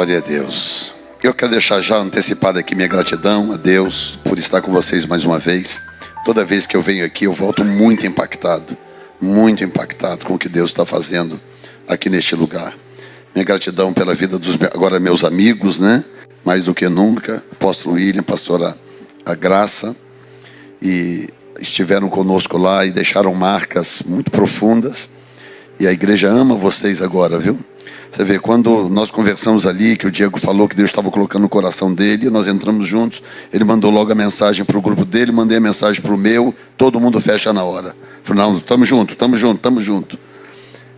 Glória a Deus. Eu quero deixar já antecipada aqui minha gratidão a Deus por estar com vocês mais uma vez. Toda vez que eu venho aqui eu volto muito impactado com o que Deus está fazendo aqui neste lugar. Minha gratidão pela vida dos agora meus amigos, né? Mais do que nunca, apóstolo William, pastora a Graça, e estiveram conosco lá e deixaram marcas muito profundas. E a igreja ama vocês agora, viu? Você vê, quando nós conversamos ali, que o Diego falou que Deus estava colocando no coração dele, nós entramos juntos, ele mandou logo a mensagem para o grupo dele, mandei a mensagem para o meu, todo mundo fecha na hora. Falei, não, estamos juntos.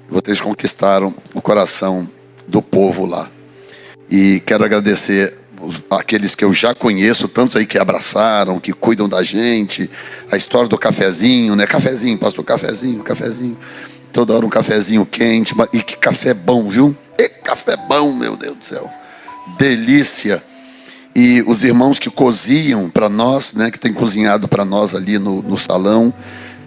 Vocês conquistaram o coração do povo lá. E quero agradecer aqueles que eu já conheço, tantos aí que abraçaram, que cuidam da gente, a história do cafezinho, né? Cafezinho, pastor, cafezinho. Toda hora um cafezinho quente, e que café bom, viu? E café bom, meu Deus do céu. Delícia. E os irmãos que cozinham para nós, né? Que tem cozinhado para nós ali no salão.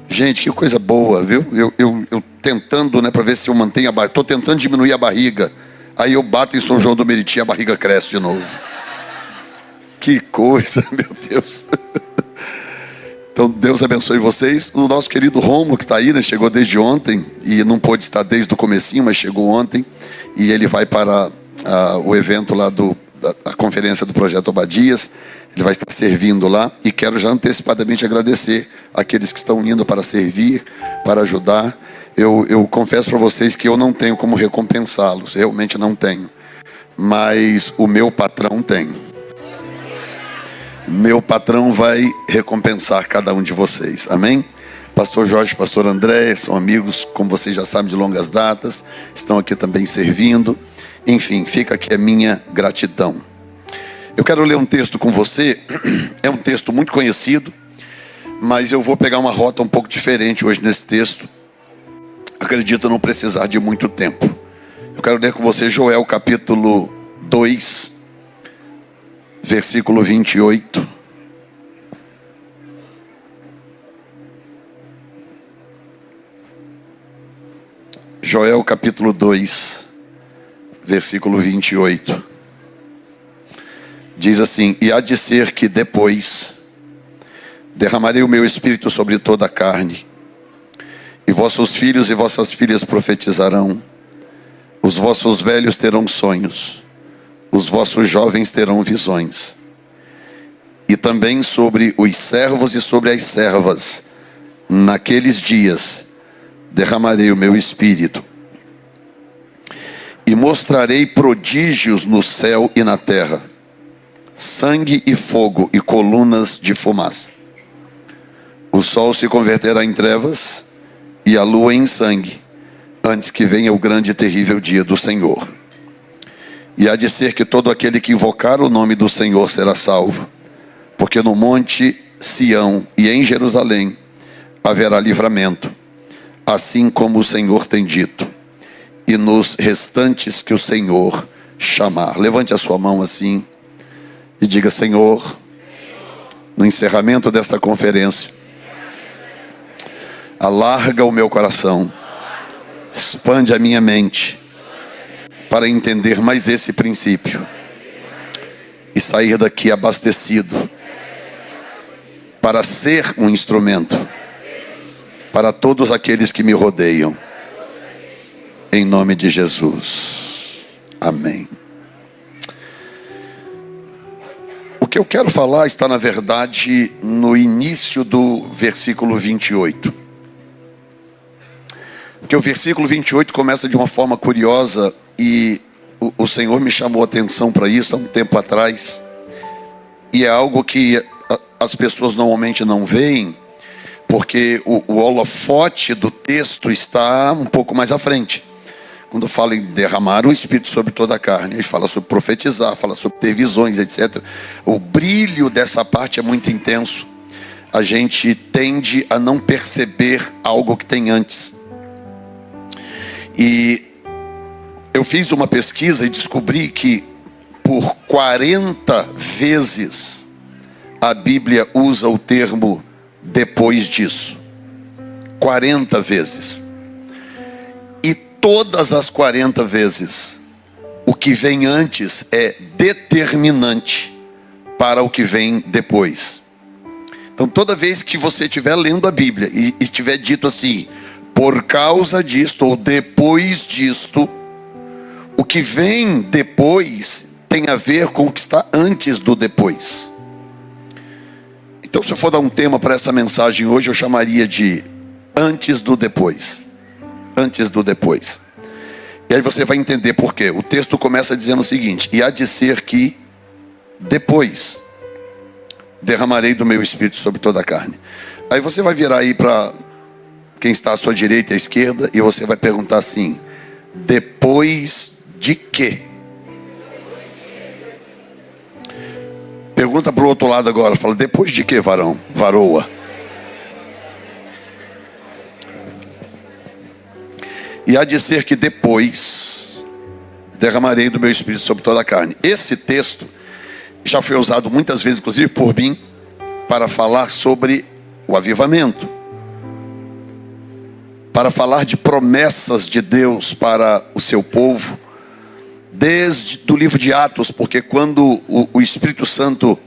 Gente, que coisa boa, viu? Eu tentando, né? Para ver se eu mantenho a barriga. Estou tentando diminuir a barriga. Aí eu bato em São João do Meriti e a barriga cresce de novo. Que coisa, meu Deus. Então Deus abençoe vocês. O nosso querido Rômulo que está aí, né, chegou desde ontem e não pôde estar desde o comecinho, mas chegou ontem. E ele vai para o evento lá da conferência do Projeto Obadias. Ele vai estar servindo lá. E quero já antecipadamente agradecer aqueles que estão indo para servir, para ajudar. Eu confesso para vocês que eu não tenho como recompensá-los. Realmente não tenho. Mas o meu patrão tem. Meu patrão vai recompensar cada um de vocês, amém? Pastor Jorge, pastor André, são amigos, como vocês já sabem, de longas datas, estão aqui também servindo. Enfim, fica aqui a minha gratidão. Eu quero ler um texto com você, é um texto muito conhecido, mas eu vou pegar uma rota um pouco diferente hoje nesse texto. Acredito não precisar de muito tempo. Eu quero ler com você Joel capítulo 2, versículo 28. Joel capítulo 2, versículo 28. Diz assim: e há de ser que depois derramarei o meu espírito sobre toda a carne, e vossos filhos e vossas filhas profetizarão, os vossos velhos terão sonhos, os vossos jovens terão visões. E também sobre os servos e sobre as servas, naqueles dias, derramarei o meu espírito. E mostrarei prodígios no céu e na terra, sangue e fogo e colunas de fumaça. O sol se converterá em trevas e a lua em sangue, antes que venha o grande e terrível dia do Senhor. E há de ser que todo aquele que invocar o nome do Senhor será salvo, porque no monte Sião e em Jerusalém haverá livramento, assim como o Senhor tem dito, e nos restantes que o Senhor chamar. Levante a sua mão assim e diga: Senhor, no encerramento desta conferência, alarga o meu coração, expande a minha mente, para entender mais esse princípio e sair daqui abastecido para ser um instrumento para todos aqueles que me rodeiam, em nome de Jesus, amém. O que eu quero falar está, na verdade, no início do versículo 28. Porque o versículo 28 começa de uma forma curiosa. E o Senhor me chamou a atenção para isso há um tempo atrás. E é algo que as pessoas normalmente não veem, porque o holofote do texto está um pouco mais à frente. Quando fala em derramar o Espírito sobre toda a carne, ele fala sobre profetizar, fala sobre ter visões, etc. O brilho dessa parte é muito intenso. A gente tende a não perceber algo que tem antes. E eu fiz uma pesquisa e descobri que por 40 vezes a Bíblia usa o termo depois disso. 40 vezes. E todas as 40 vezes o que vem antes é determinante para o que vem depois. Então toda vez que você estiver lendo a Bíblia e tiver dito assim, por causa disto ou depois disto, o que vem depois tem a ver com o que está antes do depois. Então, se eu for dar um tema para essa mensagem hoje, eu chamaria de antes do depois. Antes do depois. E aí você vai entender por quê. O texto começa dizendo o seguinte: e há de ser que depois derramarei do meu espírito sobre toda a carne. Aí você vai virar aí para quem está à sua direita e à esquerda e você vai perguntar assim: depois de quê? Pergunta para o outro lado agora, fala, depois de quê, varão? Varoa. E há de ser que depois derramarei do meu espírito sobre toda a carne. Esse texto já foi usado muitas vezes, inclusive por mim, para falar sobre o avivamento, para falar de promessas de Deus para o seu povo, desde o livro de Atos, porque quando o Espírito Santo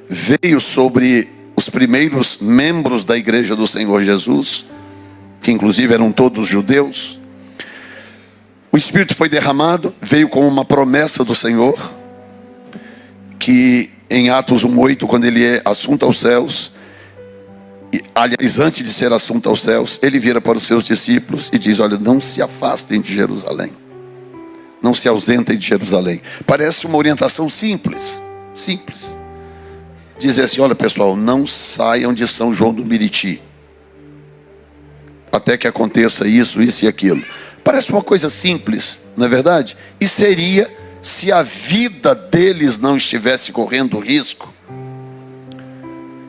veio sobre os primeiros membros da igreja do Senhor Jesus, que inclusive eram todos judeus, o Espírito foi derramado, veio como uma promessa do Senhor, que em Atos 1:8, quando ele é assunto aos céus, aliás, antes de ser assunto aos céus, ele vira para os seus discípulos e diz: olha, não se afastem de Jerusalém, não se ausentem de Jerusalém. Parece uma orientação simples. Dizer assim: olha pessoal, não saiam de São João do Meriti, até que aconteça isso e aquilo. Parece uma coisa simples, não é verdade? E seria se a vida deles não estivesse correndo risco.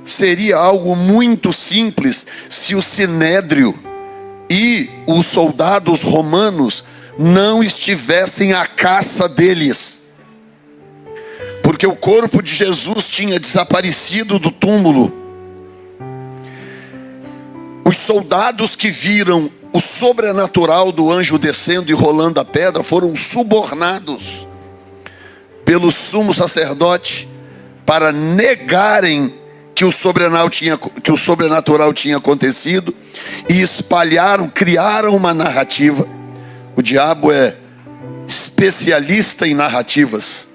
Seria algo muito simples se o Sinédrio e os soldados romanos não estivessem à caça deles. Porque o corpo de Jesus tinha desaparecido do túmulo. Os soldados que viram o sobrenatural do anjo descendo e rolando a pedra foram subornados pelo sumo sacerdote para negarem que o sobrenatural tinha acontecido, e criaram uma narrativa. O diabo é especialista em narrativas.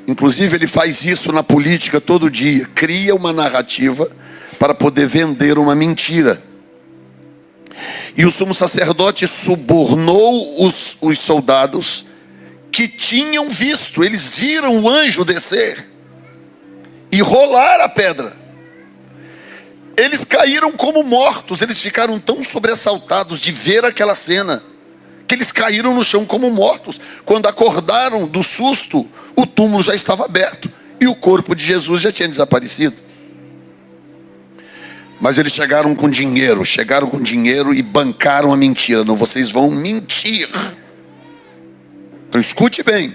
Inclusive ele faz isso na política todo dia. Cria uma narrativa para poder vender uma mentira. E o sumo sacerdote subornou os soldados que tinham visto. Eles viram o anjo descer e rolar a pedra. Eles caíram como mortos. Eles ficaram tão sobressaltados de ver aquela cena que eles caíram no chão como mortos. Quando acordaram do susto, o túmulo já estava aberto e o corpo de Jesus já tinha desaparecido. Mas eles chegaram com dinheiro e bancaram a mentira. Não, vocês vão mentir. Então escute bem,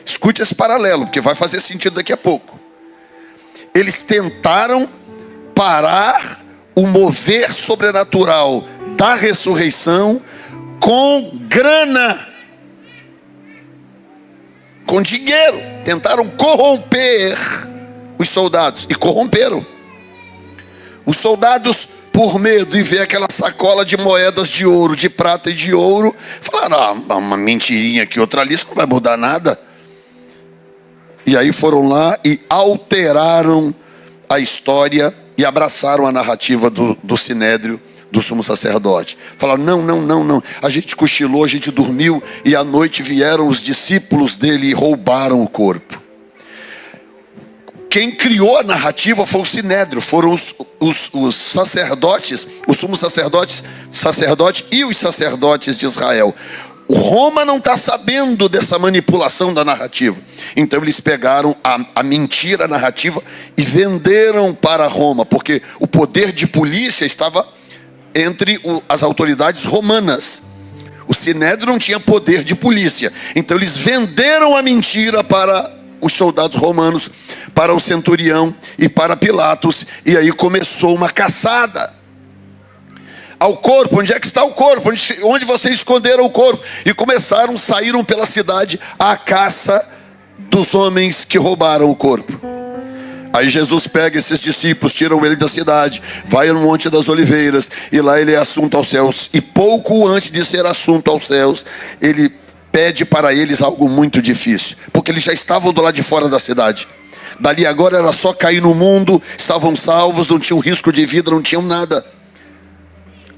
escute esse paralelo, porque vai fazer sentido daqui a pouco. Eles tentaram parar o mover sobrenatural da ressurreição com grana, com dinheiro. Tentaram corromper os soldados e corromperam. Os soldados, por medo de ver aquela sacola de moedas de ouro, de prata e de ouro, falaram: uma mentirinha aqui, outra ali, isso não vai mudar nada. E aí foram lá e alteraram a história e abraçaram a narrativa do Sinédrio, do sumo sacerdote. Falaram: não, a gente cochilou, a gente dormiu, e à noite vieram os discípulos dele e roubaram o corpo. Quem criou a narrativa foi o Sinédrio, foram os sacerdotes, o sumo sacerdote e os sacerdotes de Israel. O Roma não está sabendo dessa manipulação da narrativa. Então eles pegaram a mentira narrativa e venderam para Roma, porque o poder de polícia estava entre as autoridades romanas. O Sinédrio não tinha poder de polícia. Então eles venderam a mentira para os soldados romanos, para o centurião e para Pilatos. E aí começou uma caçada. ao corpo. Onde é que está o corpo? Onde vocês esconderam o corpo? E saíram pela cidade à caça dos homens que roubaram o corpo. Aí Jesus pega esses discípulos, tiram ele da cidade, vai no Monte das Oliveiras, e lá ele é assunto aos céus. E pouco antes de ser assunto aos céus, ele pede para eles algo muito difícil, porque eles já estavam do lado de fora da cidade. Dali agora era só cair no mundo, estavam salvos, não tinham risco de vida, não tinham nada.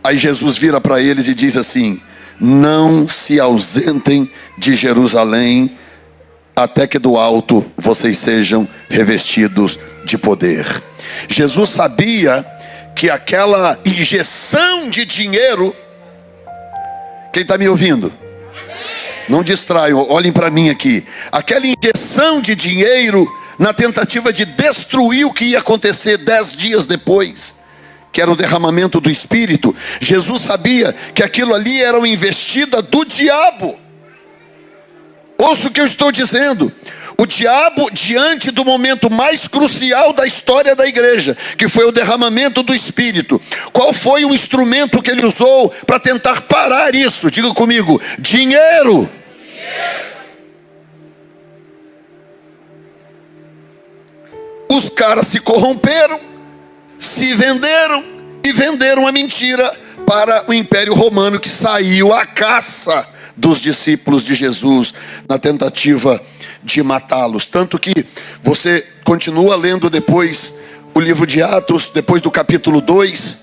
Aí Jesus vira para eles e diz assim: não se ausentem de Jerusalém, até que do alto vocês sejam revestidos de poder. Jesus sabia que aquela injeção de dinheiro... Quem está me ouvindo? Não distraiam, olhem para mim aqui. Aquela injeção de dinheiro na tentativa de destruir o que ia acontecer 10 dias depois, que era o derramamento do Espírito. Jesus sabia que aquilo ali era uma investida do diabo. Ouça o que eu estou dizendo. O diabo, diante do momento mais crucial da história da igreja, que foi o derramamento do Espírito, qual foi o instrumento que ele usou para tentar parar isso? Diga comigo: dinheiro. Os caras se corromperam, se venderam e venderam a mentira para o Império Romano, que saiu à caça dos discípulos de Jesus na tentativa de matá-los. Tanto que você continua lendo depois o livro de Atos, depois do capítulo 2,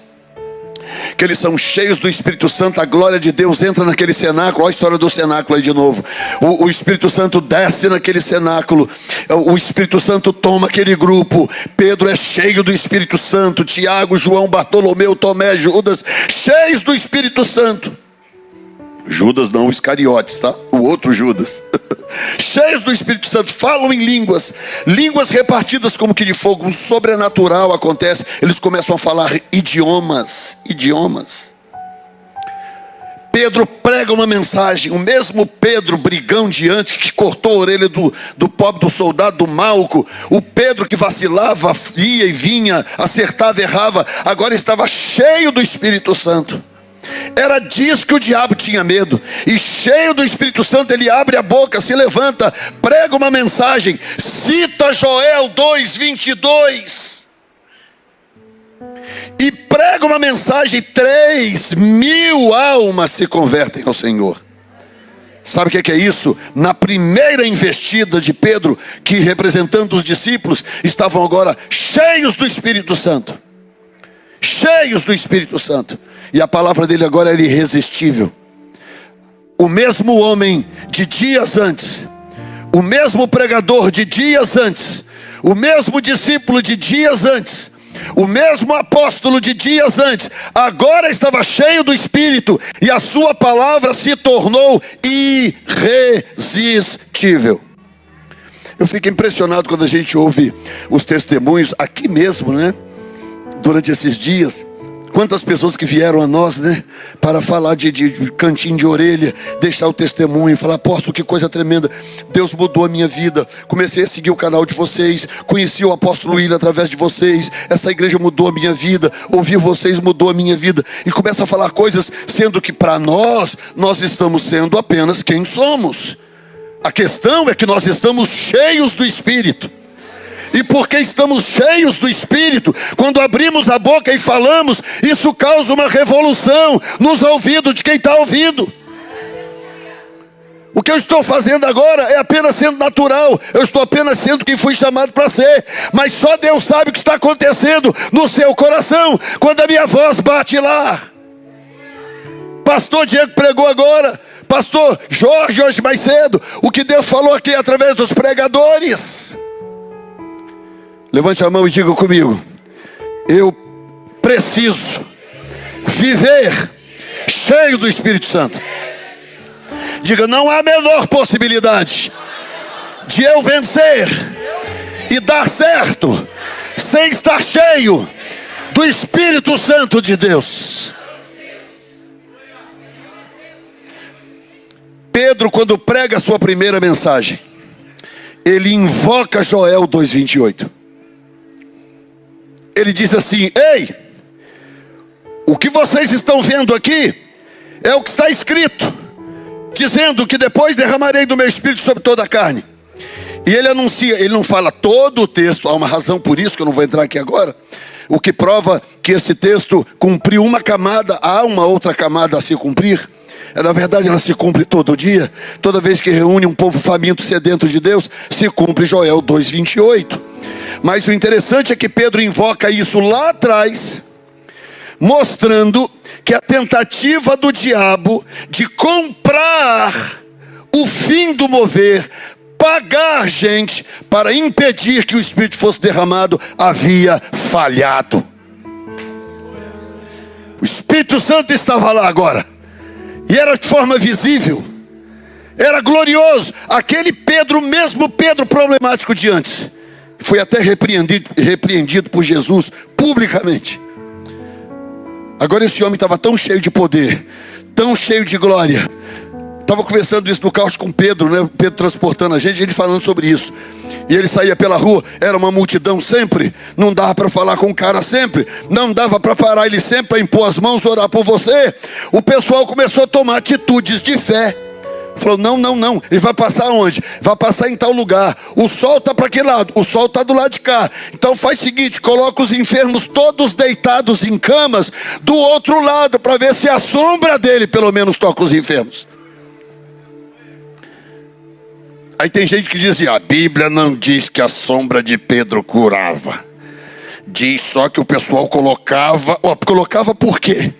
que eles são cheios do Espírito Santo, a glória de Deus entra naquele cenáculo. Olha a história do cenáculo aí de novo. O Espírito Santo desce naquele cenáculo, o Espírito Santo toma aquele grupo. Pedro é cheio do Espírito Santo, Tiago, João, Bartolomeu, Tomé, Judas, cheios do Espírito Santo. Judas não, o Iscariotes, tá? O outro Judas. Cheios do Espírito Santo, falam em línguas repartidas como que de fogo. Um sobrenatural acontece. Eles começam a falar idiomas. Pedro prega uma mensagem. O mesmo Pedro, brigão de antes, que cortou a orelha do pobre, do soldado, do Malco. O Pedro que vacilava, ia e vinha, acertava, errava, agora estava cheio do Espírito Santo. Era disso que o diabo tinha medo. E cheio do Espírito Santo, ele abre a boca, se levanta, prega uma mensagem, cita Joel 2:22 e prega uma mensagem. 3.000 almas se convertem ao Senhor. Sabe o que é isso? Na primeira investida de Pedro, que representando os discípulos, estavam agora cheios do Espírito Santo. Cheios do Espírito Santo. E a palavra dele agora é irresistível. O mesmo homem de dias antes, o mesmo pregador de dias antes, o mesmo discípulo de dias antes, o mesmo apóstolo de dias antes, agora estava cheio do Espírito, e a sua palavra se tornou irresistível. Eu fico impressionado quando a gente ouve os testemunhos aqui mesmo, né? Durante esses dias, quantas pessoas que vieram a nós, né, para falar de cantinho de orelha, deixar o testemunho, falar: apóstolo, que coisa tremenda, Deus mudou a minha vida, comecei a seguir o canal de vocês, conheci o apóstolo William através de vocês, essa igreja mudou a minha vida, ouvir vocês mudou a minha vida, e começa a falar coisas, sendo que para nós estamos sendo apenas quem somos. A questão é que nós estamos cheios do Espírito. E porque estamos cheios do Espírito, quando abrimos a boca e falamos, isso causa uma revolução nos ouvidos de quem está ouvindo. O que eu estou fazendo agora é apenas sendo natural. Eu estou apenas sendo quem fui chamado para ser. Mas só Deus sabe o que está acontecendo no seu coração quando a minha voz bate lá. Pastor Diego pregou agora, pastor Jorge hoje mais cedo, o que Deus falou aqui através dos pregadores. Levante a mão e diga comigo: eu preciso viver cheio do Espírito Santo. Diga: não há a menor possibilidade de eu vencer e dar certo sem estar cheio do Espírito Santo de Deus. Pedro, quando prega a sua primeira mensagem, ele invoca Joel 2:28. Ele diz assim: ei, o que que vocês estão vendo aqui é o que está escrito, dizendo que depois derramarei do meu espírito sobre toda a carne. E ele anuncia, ele não fala todo o texto, há uma razão por isso que eu não vou entrar aqui agora. O que prova que esse texto cumpriu uma camada, há uma outra camada a se cumprir. Na verdade ela se cumpre todo dia. Toda vez que reúne um povo faminto sedento de Deus, se cumpre Joel 2:28. Mas o interessante é que Pedro invoca isso lá atrás, mostrando que a tentativa do diabo de comprar o fim do mover, pagar gente para impedir que o Espírito fosse derramado, havia falhado. O Espírito Santo estava lá agora, e era de forma visível, era glorioso. Aquele Pedro, mesmo Pedro problemático de antes, foi até repreendido por Jesus publicamente. Agora esse homem estava tão cheio de poder, tão cheio de glória. Estava conversando isso no carro com Pedro, né? Pedro transportando a gente falando sobre isso. E ele saía pela rua, era uma multidão sempre, não dava para falar com o cara sempre, não dava para parar ele sempre, para impor as mãos, orar por você. O pessoal começou a tomar atitudes de fé. Falou, não, ele vai passar onde? Vai passar em tal lugar. O sol está para aquele lado, o sol está do lado de cá. Então faz o seguinte, coloca os enfermos todos deitados em camas do outro lado, para ver se a sombra dele pelo menos toca os enfermos. Aí tem gente que diz assim, a Bíblia não diz que a sombra de Pedro curava. Diz só que o pessoal colocava. Colocava por quê?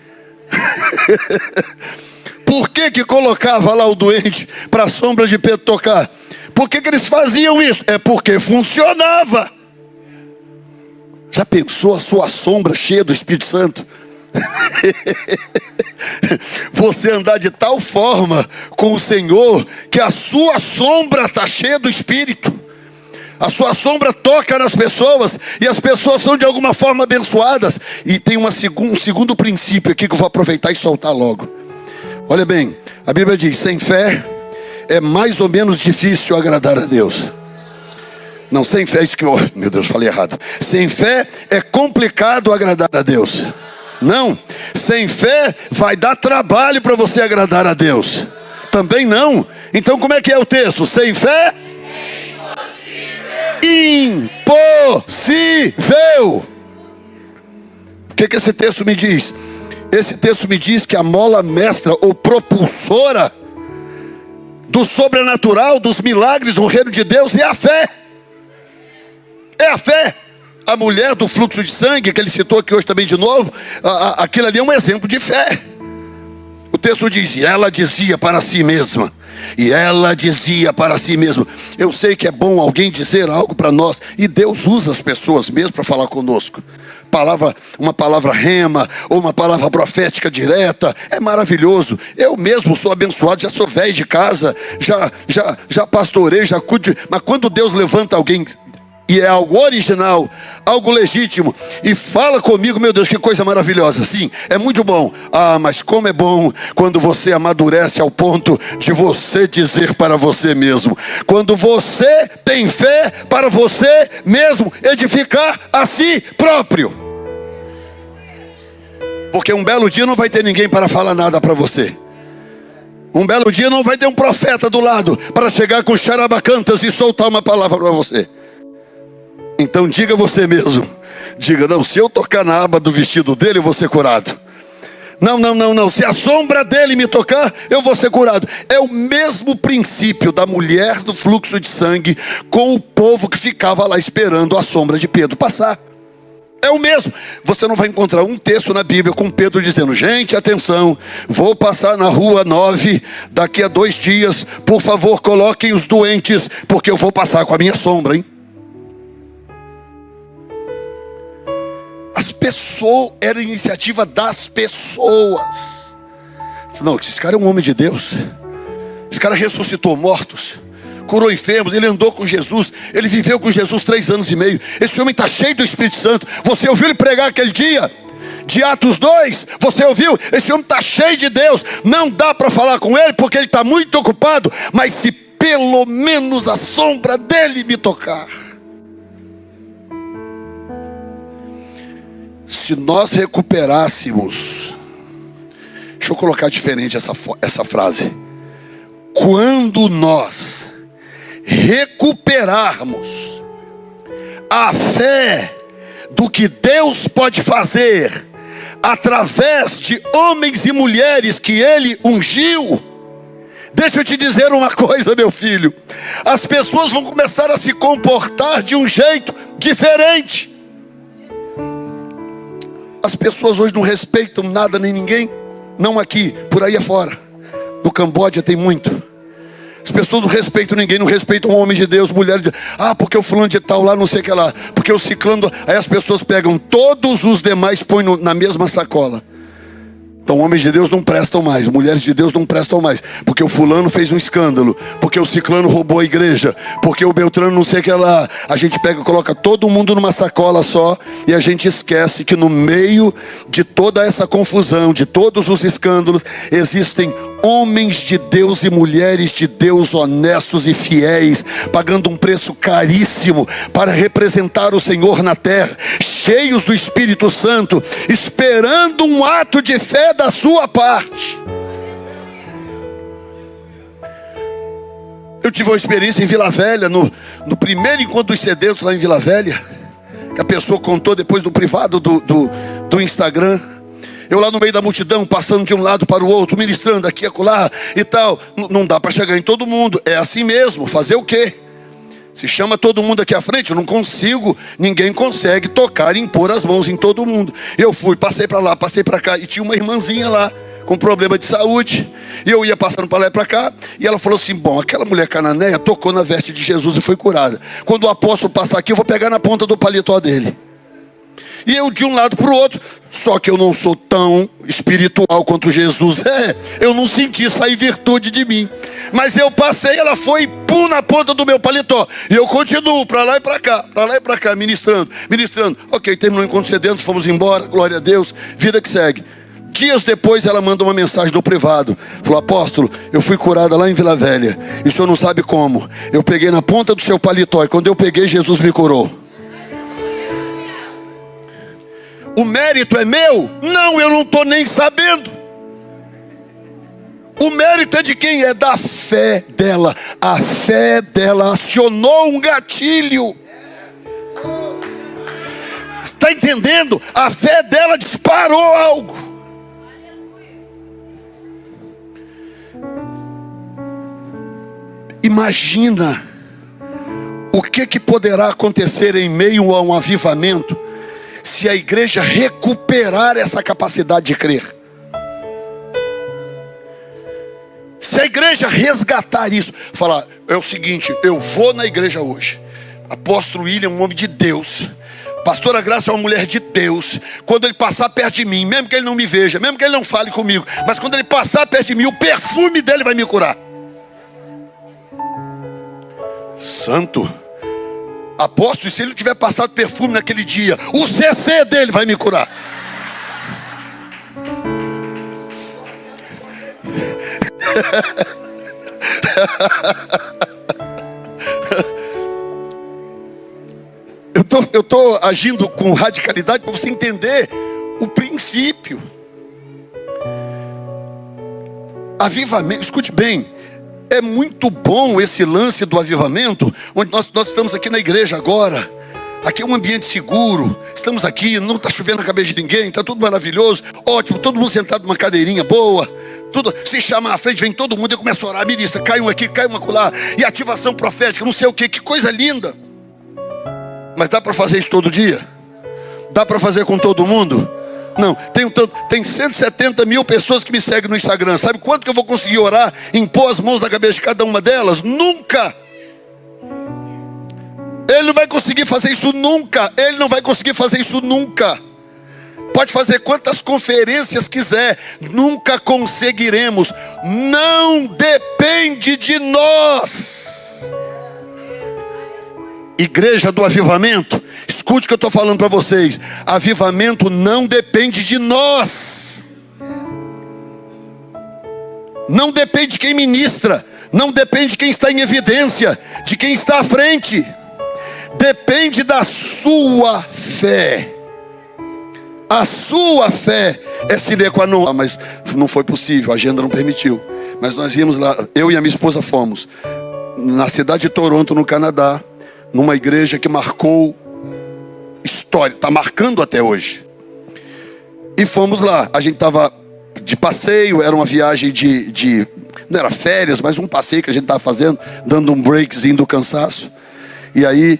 Por que colocava lá o doente para a sombra de Pedro tocar? Por que eles faziam isso? É porque funcionava. Já pensou a sua sombra cheia do Espírito Santo? Você andar de tal forma com o Senhor que a sua sombra está cheia do Espírito. A sua sombra toca nas pessoas e as pessoas são de alguma forma abençoadas. E tem um segundo princípio aqui que eu vou aproveitar e soltar logo. Olha bem, a Bíblia diz, sem fé é mais ou menos difícil agradar a Deus. Não, sem fé, isso que eu... Meu Deus, falei errado. Sem fé é complicado agradar a Deus. Não, sem fé vai dar trabalho para você agradar a Deus. Também não. Então como é que é o texto? Sem fé? Impossível. O que esse texto me diz? Esse texto me diz que a mola mestra ou propulsora do sobrenatural, dos milagres no reino de Deus é a fé. É a fé. A mulher do fluxo de sangue, que ele citou aqui hoje também de novo, aquilo ali é um exemplo de fé. O texto diz, e ela dizia para si mesma. E ela dizia para si mesma. Eu sei que é bom alguém dizer algo para nós, e Deus usa as pessoas mesmo para falar conosco. Uma palavra rema, ou uma palavra profética direta, é maravilhoso. Eu mesmo sou abençoado, já sou velho de casa, já pastorei, já cuido. Mas quando Deus levanta alguém, e é algo original, algo legítimo, e fala comigo, meu Deus, que coisa maravilhosa. Sim, é muito bom. Ah, mas como é bom quando você amadurece ao ponto de você dizer para você mesmo. Quando você tem fé para você mesmo edificar a si próprio. Porque um belo dia não vai ter ninguém para falar nada para você. Um belo dia não vai ter um profeta do lado para chegar com charabacantas e soltar uma palavra para você. Então diga você mesmo. Diga, não, se eu tocar na aba do vestido dele, eu vou ser curado. Não, se a sombra dele me tocar, eu vou ser curado. É o mesmo princípio da mulher do fluxo de sangue com o povo que ficava lá esperando a sombra de Pedro passar. É o mesmo. Você não vai encontrar um texto na Bíblia com Pedro dizendo, gente, atenção, vou passar na rua 9 daqui a 2 dias, por favor coloquem os doentes, porque eu vou passar com a minha sombra, hein? As pessoas, era a iniciativa das pessoas. Não, esse cara é um homem de Deus. Esse cara ressuscitou mortos, curou enfermos, ele andou com Jesus, ele viveu com Jesus 3 anos e meio. Esse homem está cheio do Espírito Santo. Você ouviu ele pregar aquele dia de Atos 2? Você ouviu? Esse homem está cheio de Deus. Não dá para falar com ele porque ele está muito ocupado. Mas se pelo menos a sombra dele me tocar. Se nós recuperássemos Deixa eu colocar diferente essa frase. Quando nós recuperarmos a fé do que Deus pode fazer através de homens e mulheres que Ele ungiu, deixa eu te dizer uma coisa, meu filho, as pessoas vão começar a se comportar de um jeito diferente. As pessoas hoje não respeitam nada nem ninguém, não aqui, por aí afora. No Camboja tem muito. As pessoas não respeitam ninguém, não respeitam homens de Deus, mulheres de Deus. Porque o fulano de tal lá, não sei o que lá, porque o ciclano. Aí as pessoas pegam todos os demais, põem na mesma sacola. Então homens de Deus não prestam mais, mulheres de Deus não prestam mais, porque o fulano fez um escândalo, porque o ciclano roubou a igreja, porque o Beltrano não sei o que lá. A gente pega e coloca todo mundo numa sacola só, e a gente esquece que no meio de toda essa confusão, de todos os escândalos, existem homens de Deus e mulheres de Deus honestos e fiéis, pagando um preço caríssimo para representar o Senhor na terra, cheios do Espírito Santo, esperando um ato de fé da sua parte. Eu tive uma experiência em Vila Velha, no primeiro encontro dos sedentos lá em Vila Velha, que a pessoa contou depois do privado do Instagram. Eu lá no meio da multidão, passando de um lado para o outro, ministrando aqui, acolá e tal. Não dá para chegar em todo mundo, é assim mesmo, fazer o quê? Se chama todo mundo aqui à frente, eu não consigo, ninguém consegue tocar e impor as mãos em todo mundo. Eu fui, passei para lá, passei para cá, e tinha uma irmãzinha lá, com problema de saúde, e eu ia passando para lá e para cá, e ela falou assim, bom, aquela mulher cananeia tocou na veste de Jesus e foi curada. Quando o apóstolo passar aqui, eu vou pegar na ponta do paletó dele. E eu de um lado para o outro, só que eu não sou tão espiritual quanto Jesus é, eu não senti sair virtude de mim, mas eu passei, ela foi pum na ponta do meu paletó, e eu continuo para lá e para cá, ministrando, ok, terminou o encontro sedento, fomos embora, glória a Deus, vida que segue. Dias depois ela manda uma mensagem no privado, falou, apóstolo, eu fui curada lá em Vila Velha, e o senhor não sabe como, eu peguei na ponta do seu paletó, e quando eu peguei, Jesus me curou. O mérito é meu? Não, eu não estou nem sabendo. O mérito é de quem? É da fé dela. A fé dela acionou um gatilho. Está entendendo? A fé dela disparou algo. Imagina o que poderá acontecer em meio a um avivamento, se a igreja recuperar essa capacidade de crer. Se a igreja resgatar isso, falar, é o seguinte, eu vou na igreja hoje. Apóstolo William é um homem de Deus. Pastora Graça é uma mulher de Deus. Quando ele passar perto de mim, mesmo que ele não me veja, mesmo que ele não fale comigo, mas quando ele passar perto de mim, o perfume dele vai me curar. Santo. Apóstolo, e se ele não tiver passado perfume naquele dia, o CC dele vai me curar. Eu tô agindo com radicalidade para você entender o princípio. Avivamento, escute bem. É muito bom esse lance do avivamento, onde nós estamos aqui na igreja agora. Aqui é um ambiente seguro, estamos aqui, não está chovendo na cabeça de ninguém, está tudo maravilhoso, ótimo, todo mundo sentado numa cadeirinha boa, tudo, se chamar à frente, vem todo mundo e começa a orar, ministra, cai um aqui, cai uma acolá, e ativação profética, não sei o que coisa linda. Mas dá para fazer isso todo dia? Dá para fazer com todo mundo? Não, tem 170 mil pessoas que me seguem no Instagram. Sabe quanto que eu vou conseguir orar, impor as mãos na cabeça de cada uma delas? Nunca. Ele não vai conseguir fazer isso nunca. Ele não vai conseguir fazer isso nunca. Pode fazer quantas conferências quiser, nunca conseguiremos. Não depende de nós. Igreja do avivamento, escute o que eu estou falando para vocês. Avivamento não depende de nós. Não depende de quem ministra. Não depende de quem está em evidência, de quem está à frente. Depende da sua fé. A sua fé é sine qua non. Mas não foi possível, a agenda não permitiu. Mas nós íamos lá, eu e a minha esposa fomos na cidade de Toronto, no Canadá, numa igreja que marcou história, está marcando até hoje. E fomos lá, a gente estava de passeio, era uma viagem não era férias, mas um passeio que a gente estava fazendo, dando um breakzinho do cansaço. E aí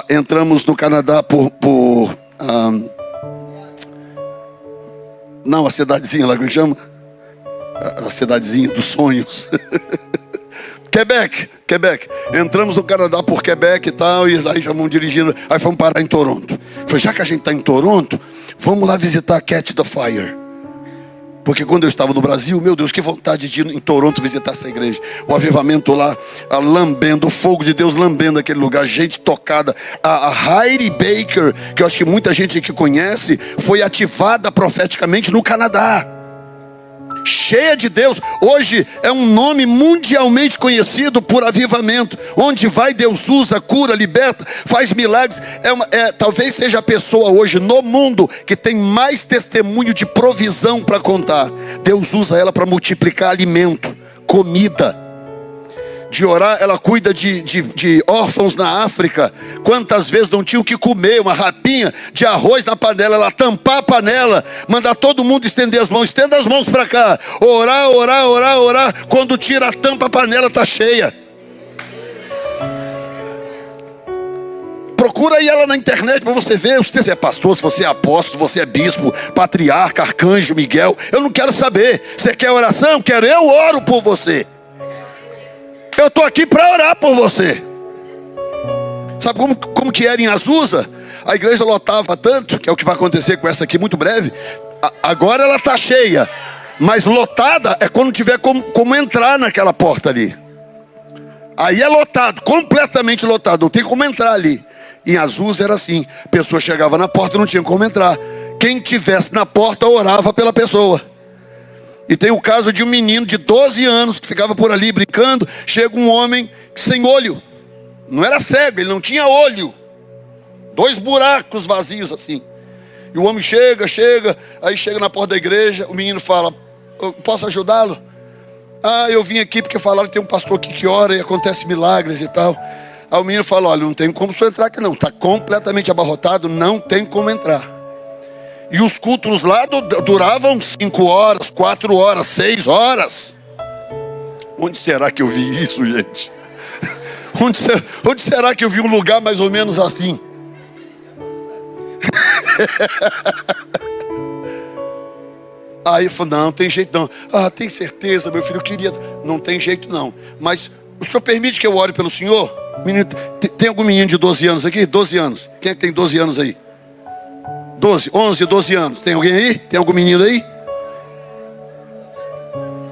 entramos no Canadá não, a cidadezinha lá, como é que chama? A cidadezinha dos sonhos. Quebec. Entramos no Canadá por Quebec e tal, e aí já vamos dirigindo, aí fomos parar em Toronto. Falei, já que a gente está em Toronto, vamos lá visitar Catch the Fire. Porque quando eu estava no Brasil, meu Deus, que vontade de ir em Toronto visitar essa igreja. O avivamento lá, lambendo, o fogo de Deus lambendo aquele lugar, gente tocada. A Heidi Baker, que eu acho que muita gente aqui conhece, foi ativada profeticamente no Canadá. Cheia de Deus. Hoje é um nome mundialmente conhecido por avivamento. Onde vai, Deus usa, cura, liberta, faz milagres. Talvez seja a pessoa hoje no mundo que tem mais testemunho de provisão para contar. Deus usa ela para multiplicar alimento, comida. De orar, ela cuida de órfãos na África. Quantas vezes não tinham o que comer, uma rapinha de arroz na panela, ela tampar a panela, mandar todo mundo estender as mãos, estenda as mãos para cá, orar, quando tira a tampa, a panela está cheia. Procura aí ela na internet para você ver, se você é pastor, se você é apóstolo, se você é bispo, patriarca, arcanjo, Miguel, eu não quero saber. Você quer oração? Quero, eu oro por você. Eu estou aqui para orar por você. Sabe como que era em Azusa? A igreja lotava tanto, que é o que vai acontecer com essa aqui muito breve. Agora ela está cheia, mas lotada é quando tiver como entrar naquela porta ali. Aí é lotado, completamente lotado, não tem como entrar ali. Em Azusa era assim, a pessoa chegava na porta e não tinha como entrar. Quem tivesse na porta orava pela pessoa. E tem o caso de um menino de 12 anos que ficava por ali brincando. Chega um homem sem olho. Não era cego, ele não tinha olho. 2 buracos vazios assim. E o homem chega, aí chega na porta da igreja. O menino fala, eu posso ajudá-lo? Eu vim aqui porque falaram que tem um pastor aqui que ora e acontece milagres e tal. Aí o menino fala, olha, não tem como o senhor entrar aqui não. Está completamente abarrotado, não tem como entrar. E os cultos lá duravam 5 horas, 4 horas, 6 horas. Onde será que eu vi isso, gente? Onde será que eu vi um lugar mais ou menos assim? Aí eu falei, não tem jeito não. Tem certeza, meu filho, eu queria. Não tem jeito não. Mas o senhor permite que eu ore pelo senhor? Menino, tem algum menino de 12 anos aqui? 12 anos. Quem é que tem 12 anos aí? 11, 12 anos. Tem alguém aí? Tem algum menino aí?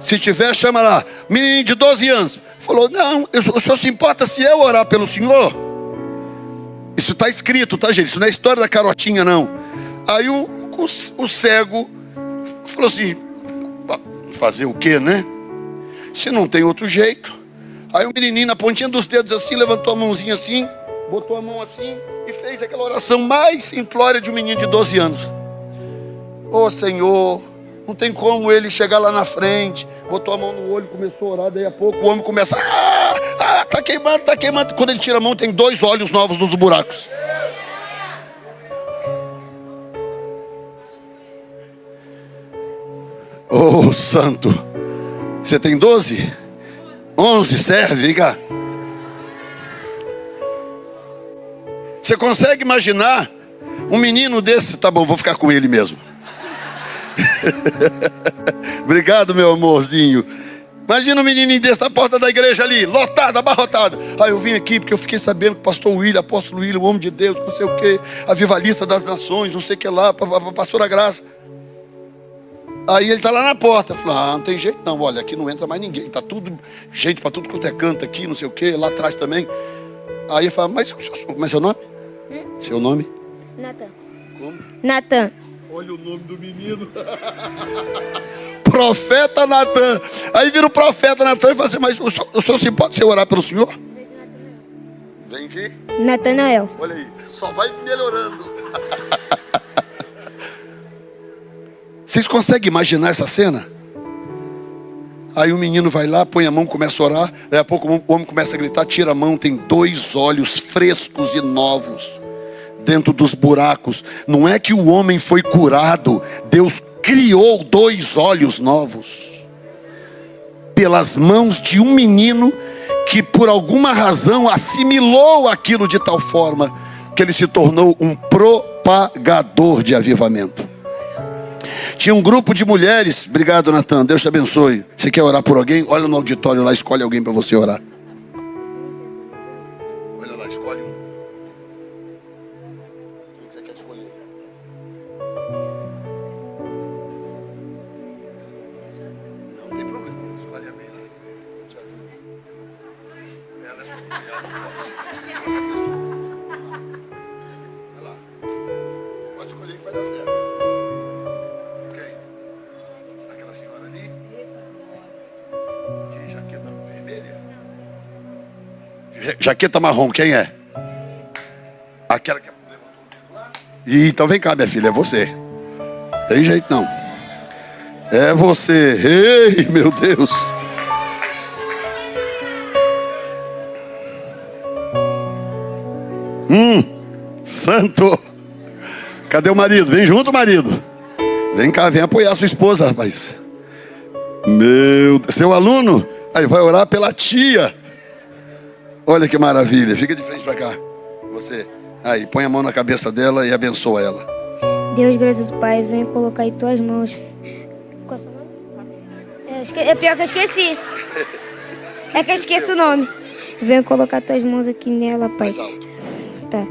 Se tiver, chama lá. Menino de 12 anos. Falou, não, o senhor se importa se eu orar pelo senhor? Isso está escrito, tá, gente? Isso não é história da carotinha, não. Aí o cego falou assim, fazer o quê, né? Se não tem outro jeito. Aí o menininho, na pontinha dos dedos assim, levantou a mãozinha assim, botou a mão assim e fez aquela oração mais simplória de um menino de 12 anos. Senhor, não tem como ele chegar lá na frente. Botou a mão no olho, começou a orar. Daí a pouco o homem começa, tá queimando. Quando ele tira a mão, tem 2 olhos novos nos buracos. Santo. Você tem 12? 11, serve, vem cá. Você consegue imaginar um menino desse? Tá bom, vou ficar com ele mesmo. Obrigado, meu amorzinho. Imagina um menininho desse na porta da igreja ali, lotado, abarrotado. Eu vim aqui porque eu fiquei sabendo que o pastor William, apóstolo William, o homem de Deus, não sei o que, avivalista das nações, não sei o que lá, pastora Graça. Aí ele tá lá na porta. Falou, não tem jeito não, olha, aqui não entra mais ninguém. Tá tudo, gente pra tudo quanto é canto aqui, não sei o que, lá atrás também. Aí ele fala, mas seu nome? Seu nome? Natan. Como? Natan. Olha o nome do menino. Profeta Natan. Aí vira o profeta Natan e fala assim, mas o senhor se importa se eu orar pelo senhor? Vem de Natanael. Olha aí, só vai melhorando. Vocês conseguem imaginar essa cena? Aí o menino vai lá, põe a mão, começa a orar. Daí a pouco o homem começa a gritar, tira a mão, tem 2 olhos frescos e novos dentro dos buracos. Não é que o homem foi curado, Deus criou 2 olhos novos pelas mãos de um menino que por alguma razão assimilou aquilo de tal forma que ele se tornou um propagador de avivamento. Tinha um grupo de mulheres. Obrigado, Natan, Deus te abençoe. Você quer orar por alguém? Olha no auditório lá, escolhe alguém para você orar. Olha lá, escolhe um. Quem que você quer escolher? Não tem problema, escolhe a bem lá. Eu te ajudo. Ela é sua mulher. Olha lá. Pode escolher que vai dar certo. Jaqueta marrom, quem é? Aquela que levantou o dedo lá? Então vem cá, minha filha, é você. Tem jeito não. É você. Ei, meu Deus. Santo. Cadê o marido? Vem junto, marido. Vem cá, vem apoiar a sua esposa, rapaz. Meu Deus. Seu aluno? Aí vai orar pela tia. Olha que maravilha, fica de frente para cá. Você, aí, põe a mão na cabeça dela e abençoa ela. Deus, graças ao Pai, vem colocar em tuas mãos. Qual é o seu nome? É pior que eu esqueci. É que eu esqueci o nome. Vem colocar tuas mãos aqui nela, Pai. Mais alto. Tá.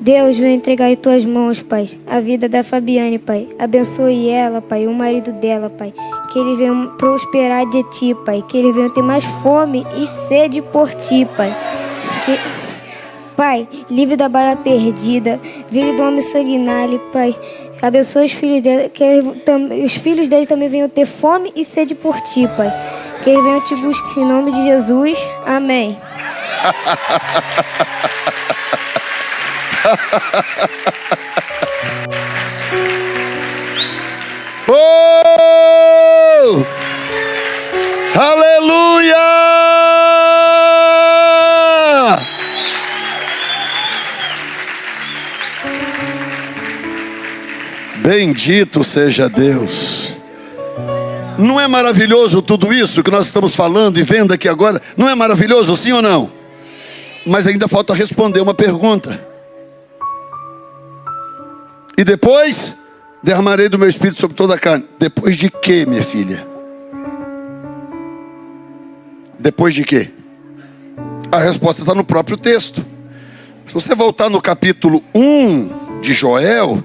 Deus, vem entregar em tuas mãos, Pai, a vida da Fabiane, Pai. Abençoe ela, Pai, o marido dela, Pai. Que eles venham prosperar de Ti, Pai. Que eles venham ter mais fome e sede por Ti, Pai. Pai, livre da bala perdida, livre do homem sanguinário, Pai. Abençoe os filhos dele, que os filhos deles também venham ter fome e sede por Ti, Pai. Que eles venham Te buscar em nome de Jesus. Amém. Oh! Aleluia! Bendito seja Deus. Não é maravilhoso tudo isso que nós estamos falando e vendo aqui agora? Não é maravilhoso, sim ou não? Mas ainda falta responder uma pergunta. E depois derramarei do meu espírito sobre toda a carne. Depois de quê, minha filha? Depois de quê? A resposta está no próprio texto. Se você voltar no capítulo 1 de Joel,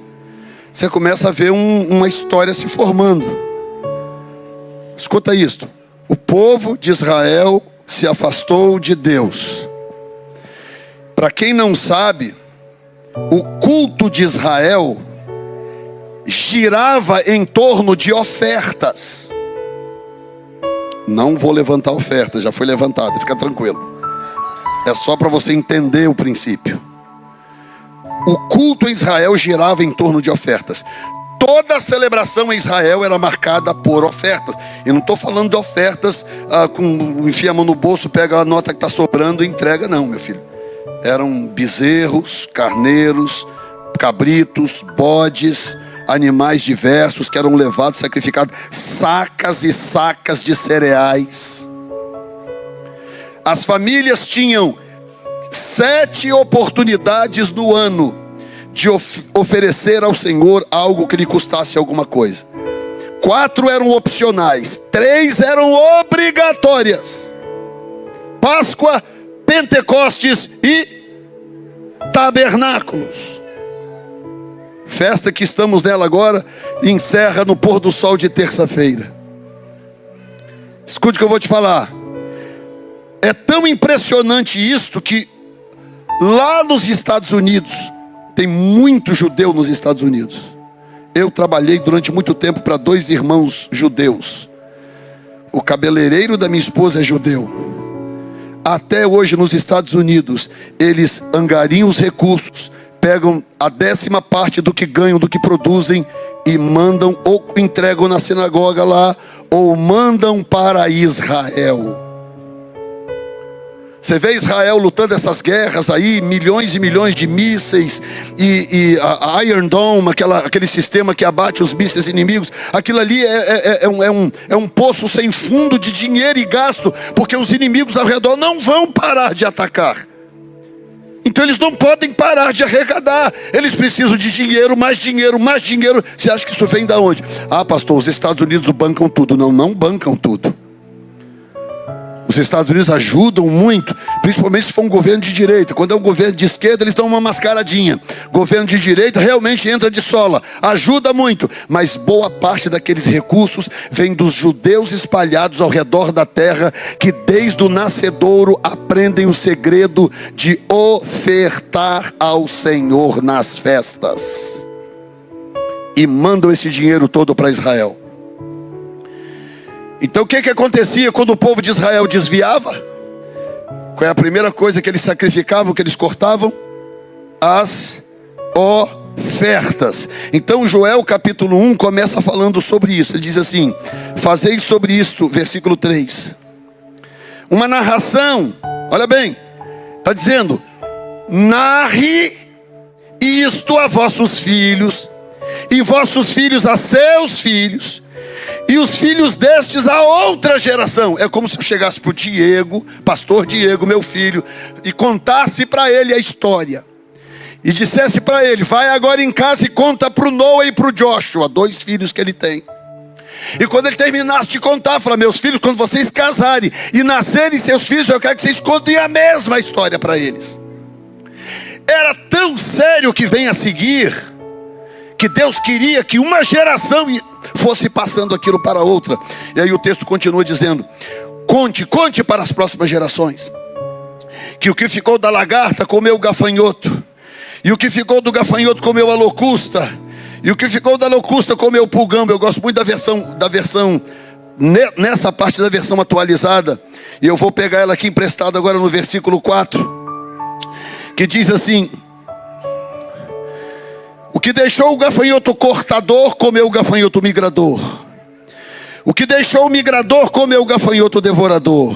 você começa a ver uma história se formando. Escuta isto. O povo de Israel se afastou de Deus. Para quem não sabe, o culto de Israel girava em torno de ofertas. Não vou levantar oferta, já foi levantada, fica tranquilo. É só para você entender o princípio. O culto em Israel girava em torno de ofertas. Toda a celebração em Israel era marcada por ofertas. E não estou falando de ofertas enfia a mão no bolso, pega a nota que está sobrando e entrega, não, meu filho. Eram bezerros, carneiros, cabritos, bodes, animais diversos que eram levados, sacrificados, sacas e sacas de cereais. As famílias tinham 7 oportunidades no ano de oferecer ao Senhor algo que lhe custasse alguma coisa. 4 eram opcionais, 3 eram obrigatórias: Páscoa, Pentecostes e Tabernáculos. Festa que estamos nela agora encerra no pôr do sol de terça-feira. Escute o que eu vou te falar. É tão impressionante isto que lá nos Estados Unidos, tem muito judeu nos Estados Unidos. Eu trabalhei durante muito tempo para 2 irmãos judeus. O cabeleireiro da minha esposa é judeu. Até hoje nos Estados Unidos, eles angariam os recursos, pegam a 10ª parte do que ganham, do que produzem, e mandam, ou entregam na sinagoga lá, ou mandam para Israel. Você vê Israel lutando essas guerras aí, milhões e milhões de mísseis, e a Iron Dome, aquele sistema que abate os mísseis inimigos. Aquilo ali é um poço sem fundo de dinheiro e gasto, porque os inimigos ao redor não vão parar de atacar. Então eles não podem parar de arrecadar. Eles precisam de dinheiro, mais dinheiro, mais dinheiro. Você acha que isso vem da onde? Ah, pastor, os Estados Unidos bancam tudo. Não, não bancam tudo. Os Estados Unidos ajudam muito, principalmente se for um governo de direita. Quando é um governo de esquerda, eles dão uma mascaradinha. Governo de direita realmente entra de sola, ajuda muito. Mas boa parte daqueles recursos vem dos judeus espalhados ao redor da terra, que desde o nascedouro aprendem o segredo de ofertar ao Senhor nas festas. E mandam esse dinheiro todo para Israel. Então o que acontecia quando o povo de Israel desviava? Qual é a primeira coisa que eles sacrificavam, que eles cortavam? As ofertas. Então Joel capítulo 1 começa falando sobre isso. Ele diz assim: fazei sobre isto, versículo 3, uma narração. Olha bem, está dizendo: narre isto a vossos filhos, e vossos filhos a seus filhos, e os filhos destes a outra geração. É como se eu chegasse para o Diego, pastor Diego, meu filho, e contasse para ele a história. E dissesse para ele: vai agora em casa e conta para o Noah e para o Joshua, 2 filhos que ele tem. E quando ele terminasse de contar, fala: meus filhos, quando vocês casarem e nascerem seus filhos, eu quero que vocês contem a mesma história para eles. Era tão sério o que vem a seguir, que Deus queria que uma geração fosse passando aquilo para outra. E aí o texto continua dizendo: conte para as próximas gerações, que o que ficou da lagarta comeu o gafanhoto, e o que ficou do gafanhoto comeu a locusta, e o que ficou da locusta comeu o pulgão. Eu gosto muito da versão nessa parte da versão atualizada, e eu vou pegar ela aqui emprestada agora no versículo 4, que diz assim: o que deixou o gafanhoto cortador comeu o gafanhoto migrador. O que deixou o migrador comeu o gafanhoto devorador.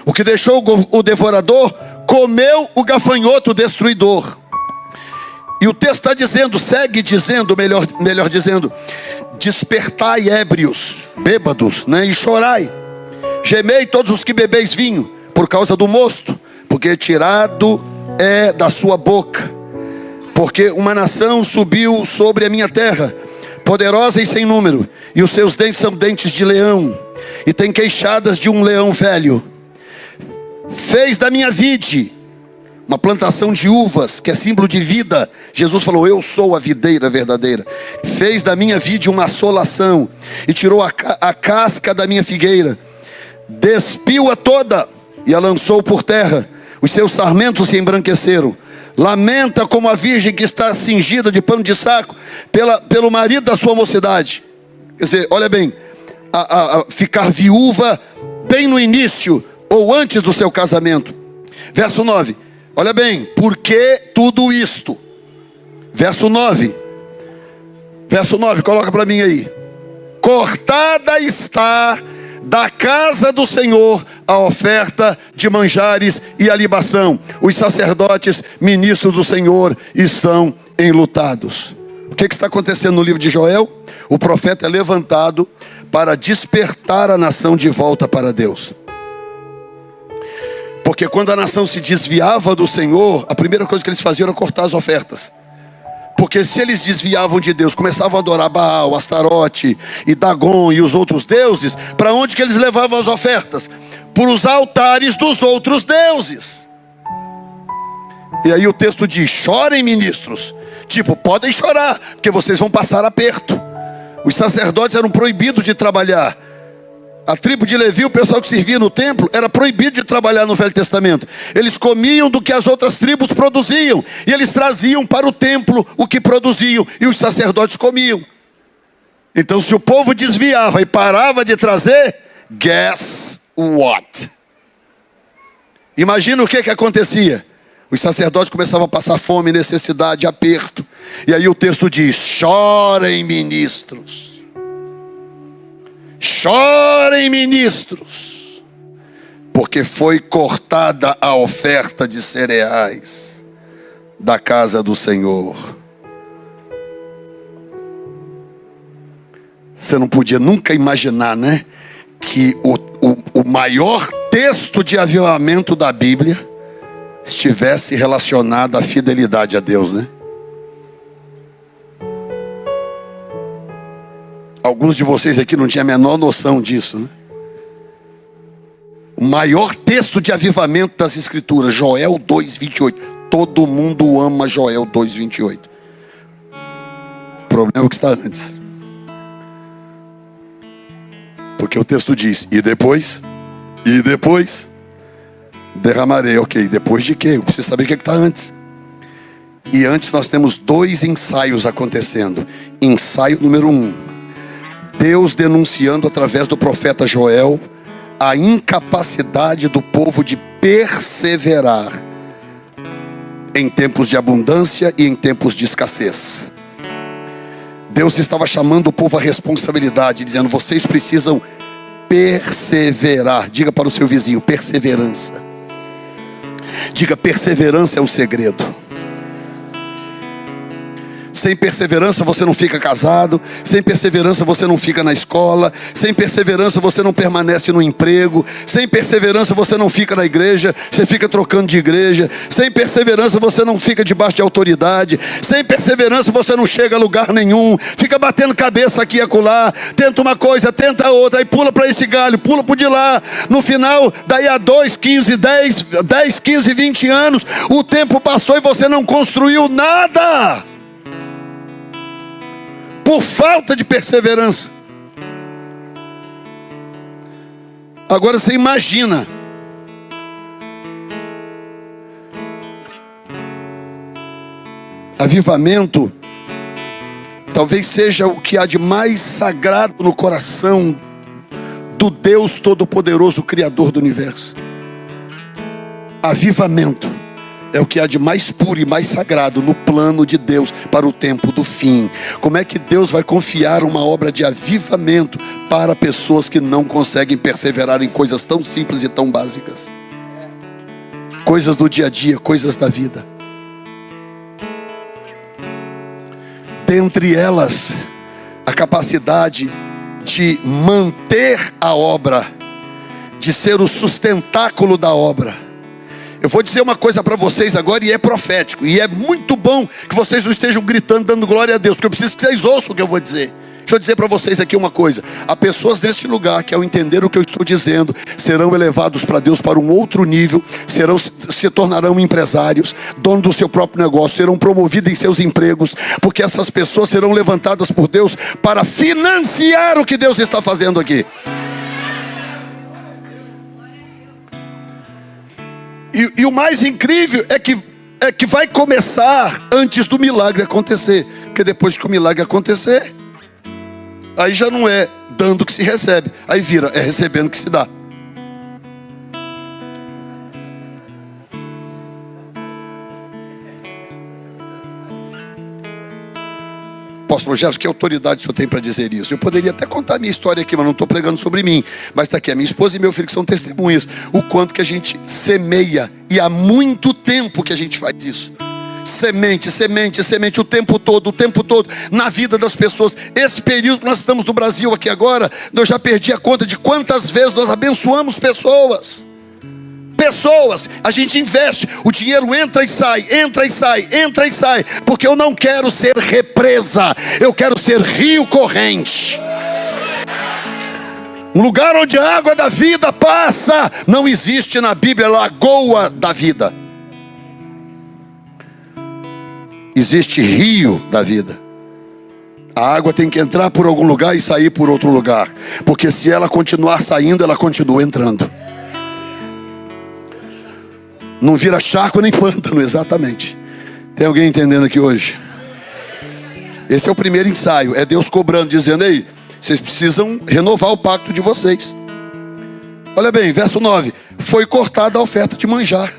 O que deixou o devorador comeu o gafanhoto destruidor. E o texto está dizendo, segue dizendo, melhor dizendo: despertai ébrios, bêbados, né, e chorai. Gemei todos os que bebeis vinho, por causa do mosto, porque tirado é da sua boca. Porque uma nação subiu sobre a minha terra, poderosa e sem número, e os seus dentes são dentes de leão, e tem queixadas de um leão velho. Fez da minha vide uma plantação de uvas, que é símbolo de vida. Jesus falou: eu sou a videira verdadeira. Fez da minha vide uma assolação, e tirou a casca da minha figueira, despiu-a toda e a lançou por terra. Os seus sarmentos se embranqueceram. Lamenta como a virgem que está cingida de pano de saco pelo marido da sua mocidade. Quer dizer, olha bem, ficar viúva bem no início ou antes do seu casamento. Verso 9, olha bem, por que tudo isto? Verso 9, coloca para mim aí: cortada está da casa do Senhor a oferta de manjares e a libação. Os sacerdotes, ministros do Senhor, estão enlutados. O que está acontecendo no livro de Joel? O profeta é levantado para despertar a nação de volta para Deus. Porque quando a nação se desviava do Senhor, a primeira coisa que eles faziam era cortar as ofertas. Porque se eles desviavam de Deus, começavam a adorar Baal, Astarote e Dagon e os outros deuses, para onde que eles levavam as ofertas? Para os altares dos outros deuses. E aí o texto diz: chorem, ministros. Tipo, podem chorar, porque vocês vão passar aperto. Os sacerdotes eram proibidos de trabalhar. A tribo de Levi, o pessoal que servia no templo, era proibido de trabalhar no Velho Testamento. Eles comiam do que as outras tribos produziam, e eles traziam para o templo o que produziam, e os sacerdotes comiam. Então, se o povo desviava e parava de trazer, guess what? Imagina o que acontecia. Os sacerdotes começavam a passar fome, necessidade, aperto. E aí o texto diz: chorem, ministros. Chorem, ministros. Porque foi cortada a oferta de cereais da casa do Senhor. Você não podia nunca imaginar, né? Que o maior texto de avivamento da Bíblia estivesse relacionado à fidelidade a Deus, né? Alguns de vocês aqui não tinham a menor noção disso, né? O maior texto de avivamento das Escrituras, Joel 2:28. Todo mundo ama Joel 2:28. O problema é o que está antes. Porque o texto diz: e depois derramarei. Ok, depois de quê? Eu preciso saber o que está antes. E antes nós temos 2 ensaios acontecendo. Ensaio número 1: Deus denunciando através do profeta Joel a incapacidade do povo de perseverar em tempos de abundância e em tempos de escassez. Deus estava chamando o povo à responsabilidade, dizendo: vocês precisam perseverar. Diga para o seu vizinho: perseverança. Diga: perseverança é o segredo. Sem perseverança você não fica casado. Sem perseverança você não fica na escola. Sem perseverança você não permanece no emprego. Sem perseverança você não fica na igreja. Você fica trocando de igreja. Sem perseverança você não fica debaixo de autoridade. Sem perseverança você não chega a lugar nenhum. Fica batendo cabeça aqui e acolá. Tenta uma coisa, tenta outra. Aí pula para esse galho, pula para o de lá. No final, daí a 2, 15, 10, 15, 20 anos, o tempo passou e você não construiu nada. Por falta de perseverança. Agora você imagina. Avivamento talvez seja o que há de mais sagrado no coração do Deus Todo-Poderoso, Criador do Universo. Avivamento é o que há de mais puro e mais sagrado no plano de Deus para o tempo do fim. Como é que Deus vai confiar uma obra de avivamento para pessoas que não conseguem perseverar em coisas tão simples e tão básicas? Coisas do dia a dia, coisas da vida. Dentre elas, a capacidade de manter a obra, de ser o sustentáculo da obra. Eu vou dizer uma coisa para vocês agora, e é profético, e é muito bom que vocês não estejam gritando, dando glória a Deus, porque eu preciso que vocês ouçam o que eu vou dizer. Deixa eu dizer para vocês aqui uma coisa: há pessoas neste lugar que, ao entender o que eu estou dizendo, serão elevados para Deus para um outro nível, se tornarão empresários, donos do seu próprio negócio, serão promovidos em seus empregos, porque essas pessoas serão levantadas por Deus para financiar o que Deus está fazendo aqui. E o mais incrível é que vai começar antes do milagre acontecer. Porque depois que o milagre acontecer, aí já não é dando que se recebe. Aí vira, é recebendo que se dá. Apóstolo Jefferson, que autoridade o senhor tem para dizer isso? Eu poderia até contar a minha história aqui, mas não estou pregando sobre mim. Mas está aqui a minha esposa e meu filho, que são testemunhas. O quanto que a gente semeia. E há muito tempo que a gente faz isso. Semente, semente, semente, o tempo todo, na vida das pessoas. Esse período que nós estamos no Brasil aqui agora, eu já perdi a conta de quantas vezes nós abençoamos pessoas. A gente investe, o dinheiro entra e sai, porque eu não quero ser represa, eu quero ser rio corrente. Um lugar onde a água da vida passa. Não existe na Bíblia lagoa da vida. Existe rio da vida. A água tem que entrar por algum lugar e sair por outro lugar, porque se ela continuar saindo, ela continua entrando. Não vira charco nem pântano, exatamente. Tem alguém entendendo aqui hoje? Esse é o primeiro ensaio. É Deus cobrando, dizendo: ei, vocês precisam renovar o pacto de vocês. Olha bem, verso 9: foi cortada a oferta de manjar.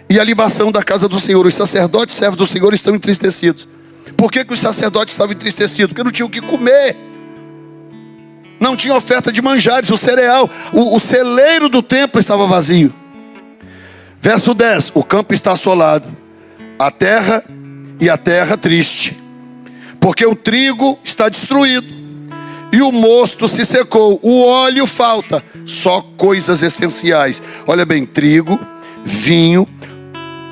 e a libação da casa do Senhor. Os sacerdotes, servos do Senhor, estão entristecidos. Por que os sacerdotes estavam entristecidos? Porque não tinham o que comer. Não tinha oferta de manjares, o cereal, o celeiro do templo estava vazio. Verso 10, o campo está assolado, a terra triste, porque o trigo está destruído, e o mosto se secou, o óleo falta, só coisas essenciais. Olha bem, trigo, vinho,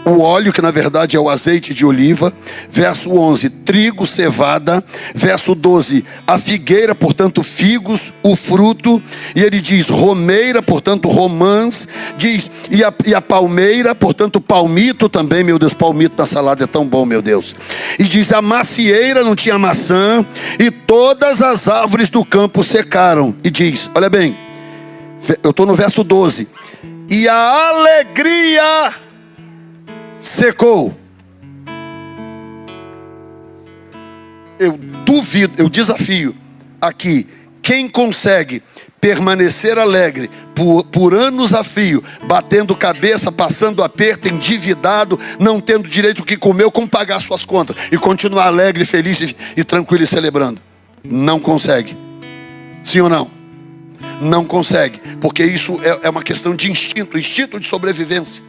o óleo, que na verdade é o azeite de oliva. Verso 11, trigo, cevada. Verso 12, a figueira, portanto figos, o fruto. E ele diz romeira, portanto romãs. Diz, e a palmeira, portanto palmito também. Meu Deus, palmito na salada é tão bom, meu Deus. E diz, a macieira, não tinha maçã. E todas as árvores do campo secaram. E diz, olha bem, eu estou no verso 12. E a alegria secou. Eu duvido, eu desafio aqui, quem consegue permanecer alegre por anos a fio, batendo cabeça, passando aperto, endividado, não tendo direito ao que comeu, como pagar suas contas e continuar alegre, feliz e tranquilo e celebrando? Não consegue. Sim ou não? Não consegue, porque isso é uma questão de instinto de sobrevivência.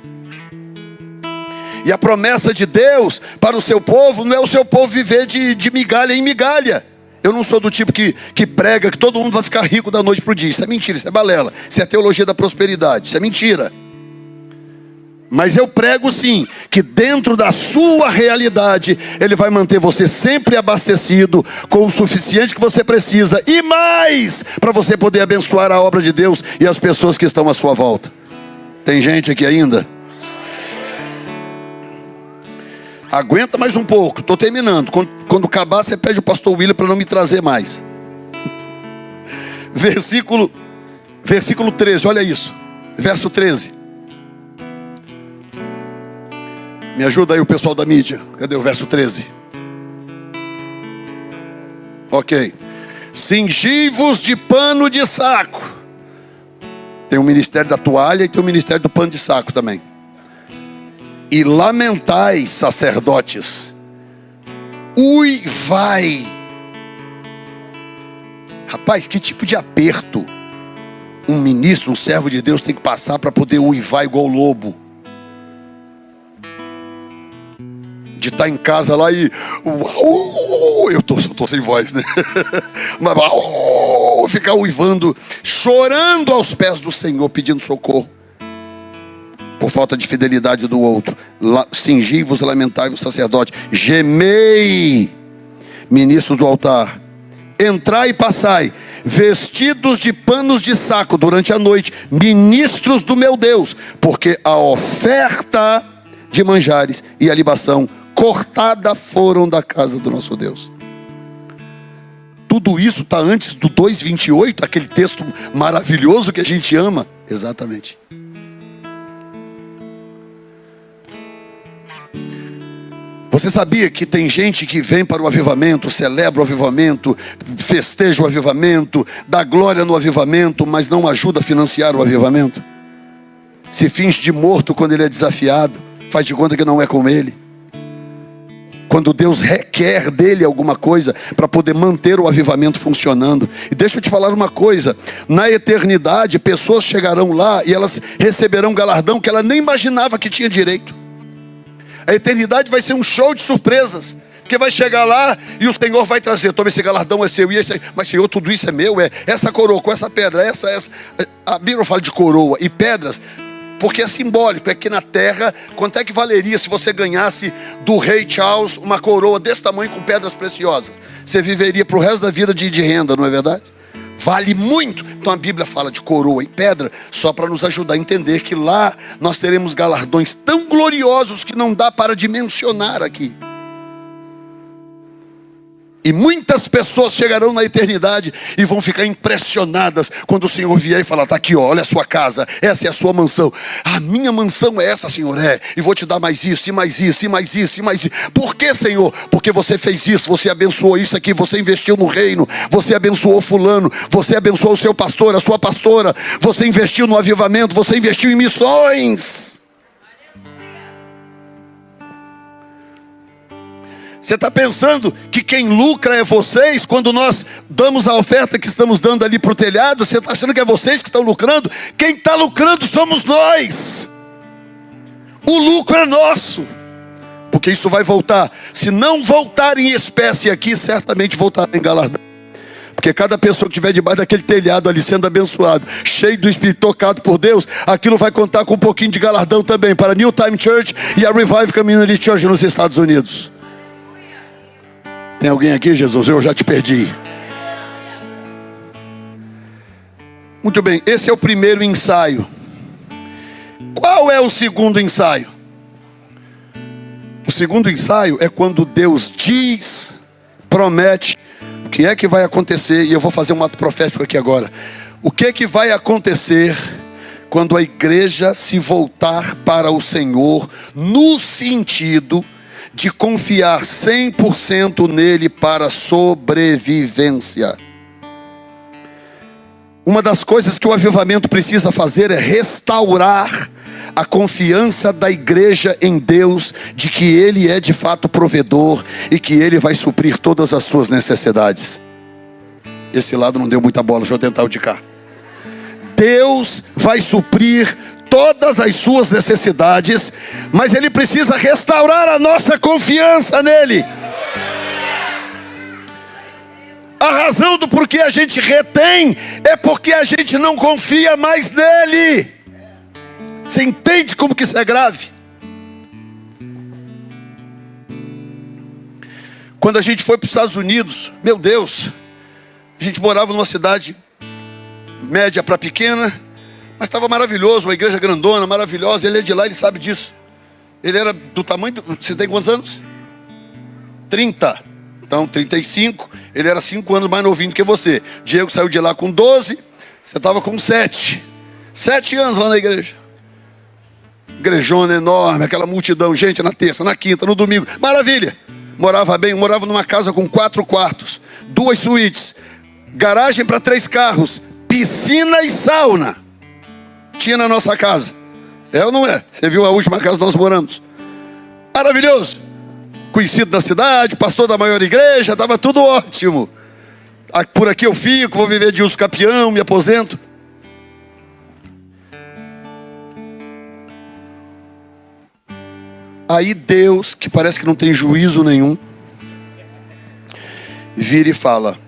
E a promessa de Deus para o seu povo não é o seu povo viver de migalha em migalha. Eu não sou do tipo que prega que todo mundo vai ficar rico da noite para o dia. Isso é mentira, isso é balela. Isso é teologia da prosperidade, isso é mentira. Mas eu prego sim, que dentro da sua realidade, Ele vai manter você sempre abastecido com o suficiente que você precisa. E mais, para você poder abençoar a obra de Deus e as pessoas que estão à sua volta. Tem gente aqui ainda? Aguenta mais um pouco, estou terminando. Quando acabar, você pede o pastor William para não me trazer mais. Versículo 13, olha isso. Verso 13. Me ajuda aí o pessoal da mídia. Cadê o verso 13? Ok. Cingivos de pano de saco. Tem o ministério da toalha e tem o ministério do pano de saco também. E lamentais, sacerdotes, uivai. Rapaz, que tipo de aperto um ministro, um servo de Deus tem que passar para poder uivar igual lobo? De estar em casa lá e eu tô sem voz, né? Mas ficar uivando, chorando aos pés do Senhor, pedindo socorro por falta de fidelidade do outro. Cingivos, lamentai-vos, sacerdote, gemei, ministros do altar, entrai e passai, vestidos de panos de saco durante a noite, ministros do meu Deus, porque a oferta de manjares e a libação cortada foram da casa do nosso Deus. Tudo isso está antes do 2:28, aquele texto maravilhoso que a gente ama. Exatamente. Você sabia que tem gente que vem para o avivamento, celebra o avivamento, festeja o avivamento, dá glória no avivamento, mas não ajuda a financiar o avivamento? Se finge de morto quando ele é desafiado, faz de conta que não é com ele. Quando Deus requer dele alguma coisa para poder manter o avivamento funcionando. E deixa eu te falar uma coisa, na eternidade pessoas chegarão lá e elas receberão um galardão que ela nem imaginava que tinha direito. A eternidade vai ser um show de surpresas, porque vai chegar lá e o Senhor vai trazer, toma, esse galardão é seu, e esse, mas Senhor, tudo isso é meu, essa coroa com essa pedra, essa. A Bíblia fala de coroa e pedras, porque é simbólico, é que na terra, quanto é que valeria se você ganhasse do rei Charles uma coroa desse tamanho com pedras preciosas? Você viveria para o resto da vida de renda, não é verdade? Vale muito. Então a Bíblia fala de coroa e pedra só para nos ajudar a entender que lá nós teremos galardões tão gloriosos que não dá para dimensionar aqui. E muitas pessoas chegarão na eternidade e vão ficar impressionadas quando o Senhor vier e falar, está aqui, ó, olha a sua casa, essa é a sua mansão. A minha mansão é essa, Senhor, e vou te dar mais isso, e mais isso, e mais isso, e mais isso. Por que, Senhor? Porque você fez isso, você abençoou isso aqui, você investiu no reino, você abençoou fulano, você abençoou o seu pastor, a sua pastora, você investiu no avivamento, você investiu em missões. Você está pensando que quem lucra é vocês quando nós damos a oferta que estamos dando ali para o telhado? Você está achando que é vocês que estão lucrando? Quem está lucrando somos nós. O lucro é nosso, porque isso vai voltar. Se não voltar em espécie aqui, certamente voltará em galardão. Porque cada pessoa que estiver debaixo daquele telhado ali sendo abençoado, cheio do Espírito, tocado por Deus, aquilo vai contar com um pouquinho de galardão também para a New Time Church e a Revive Community Church nos Estados Unidos. Tem alguém aqui, Jesus? Eu já te perdi. Muito bem, esse é o primeiro ensaio. Qual é o segundo ensaio? O segundo ensaio é quando Deus diz, promete, o que é que vai acontecer. E eu vou fazer um ato profético aqui agora. O que é que vai acontecer quando a igreja se voltar para o Senhor, no sentido de confiar 100% nele para sobrevivência? Uma das coisas que o avivamento precisa fazer é restaurar a confiança da igreja em Deus, de que Ele é de fato provedor e que Ele vai suprir todas as suas necessidades. Esse lado não deu muita bola, deixa eu tentar o de cá. Deus vai suprir todas as suas necessidades, mas Ele precisa restaurar a nossa confiança nele. A razão do porquê a gente retém é porque a gente não confia mais nele. Você entende como que isso é grave? Quando a gente foi para os Estados Unidos, meu Deus, a gente morava numa cidade média para pequena, mas estava maravilhoso, uma igreja grandona, maravilhosa. Ele é de lá, ele sabe disso. Ele era do tamanho do... Você tem quantos anos? 30. Então, 35. Ele era 5 anos mais novinho do que você. Diego saiu de lá com 12. Você estava com 7. 7 anos lá na igreja. Igrejona enorme, aquela multidão, gente na terça, na quinta, no domingo. Maravilha. Morava bem, morava numa casa com 4 quartos, 2 suítes, garagem para 3 carros, piscina e sauna. Tinha na nossa casa. É ou não é? Você viu a última casa que nós moramos? Maravilhoso. Conhecido da cidade, pastor da maior igreja, estava tudo ótimo. Por aqui eu fico, vou viver de uso capião, me aposento. Aí Deus, que parece que não tem juízo nenhum, vira e fala: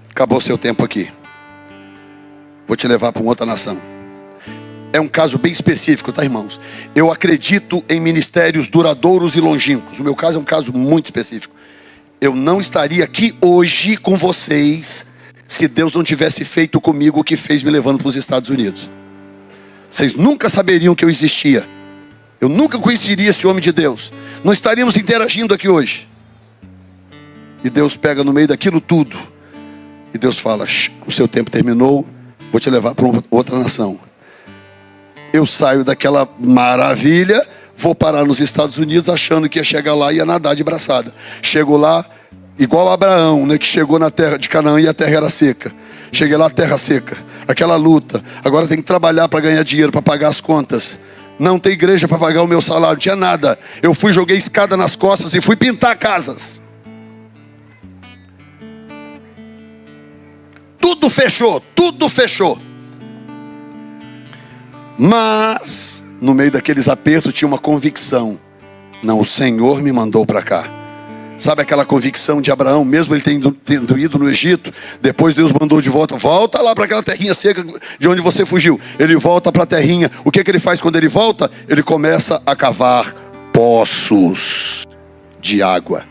acabou seu tempo aqui, vou te levar para uma outra nação. É um caso bem específico, tá, irmãos? Eu acredito em ministérios duradouros e longínquos. O meu caso é um caso muito específico. Eu não estaria aqui hoje com vocês se Deus não tivesse feito comigo o que fez me levando para os Estados Unidos. Vocês nunca saberiam que eu existia. Eu nunca conheceria esse homem de Deus. Não estaríamos interagindo aqui hoje. E Deus pega no meio daquilo tudo. E Deus fala: o seu tempo terminou, vou te levar para outra nação. Eu saio daquela maravilha, vou parar nos Estados Unidos achando que ia chegar lá e ia nadar de braçada. Chego lá, igual Abraão, né, que chegou na terra de Canaã e a terra era seca. Cheguei lá, terra seca. Aquela luta. Agora tem que trabalhar para ganhar dinheiro, para pagar as contas. Não tem igreja para pagar o meu salário, não tinha nada. Eu fui, joguei escada nas costas e fui pintar casas. Tudo fechou, tudo fechou. Mas, no meio daqueles apertos, tinha uma convicção: não, o Senhor me mandou para cá. Sabe aquela convicção de Abraão, mesmo ele tendo ido no Egito, depois Deus mandou de volta: volta lá para aquela terrinha seca de onde você fugiu. Ele volta para a terrinha. O que ele faz quando ele volta? Ele começa a cavar poços de água.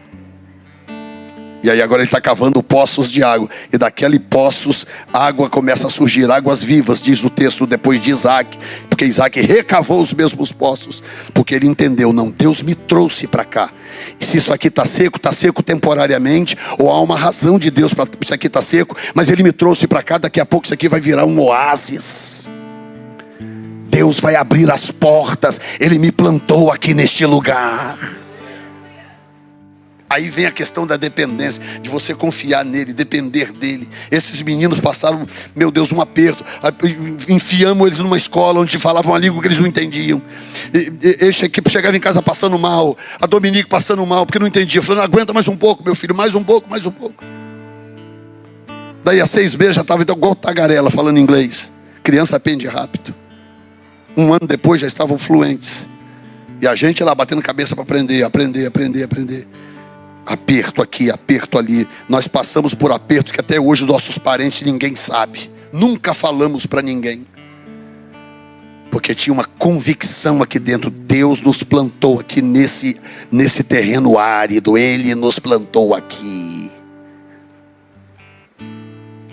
E aí agora ele está cavando poços de água. E daquele poços, água começa a surgir, águas vivas, diz o texto depois de Isaac. Porque Isaac recavou os mesmos poços. Porque ele entendeu: não, Deus me trouxe para cá. E se isso aqui está seco temporariamente, ou há uma razão de Deus para isso aqui estar seco, mas Ele me trouxe para cá, daqui a pouco isso aqui vai virar um oásis. Deus vai abrir as portas, Ele me plantou aqui neste lugar. Aí vem a questão da dependência, de você confiar nele, depender dele. Esses meninos passaram, meu Deus, um aperto. Enfiamos eles numa escola onde falavam uma língua que eles não entendiam. Esse aqui chegava em casa passando mal, a Dominique passando mal, porque não entendia. Falando, aguenta mais um pouco, meu filho, mais um pouco, mais um pouco. Daí a 6 meses já estava igual tagarela falando inglês. Criança aprende rápido. 1 ano depois já estavam fluentes. E a gente lá batendo cabeça para aprender. Aperto aqui, aperto ali. Nós passamos por aperto que até hoje os nossos parentes ninguém sabe. Nunca falamos para ninguém. Porque tinha uma convicção aqui dentro. Deus nos plantou aqui nesse terreno árido. Ele nos plantou aqui.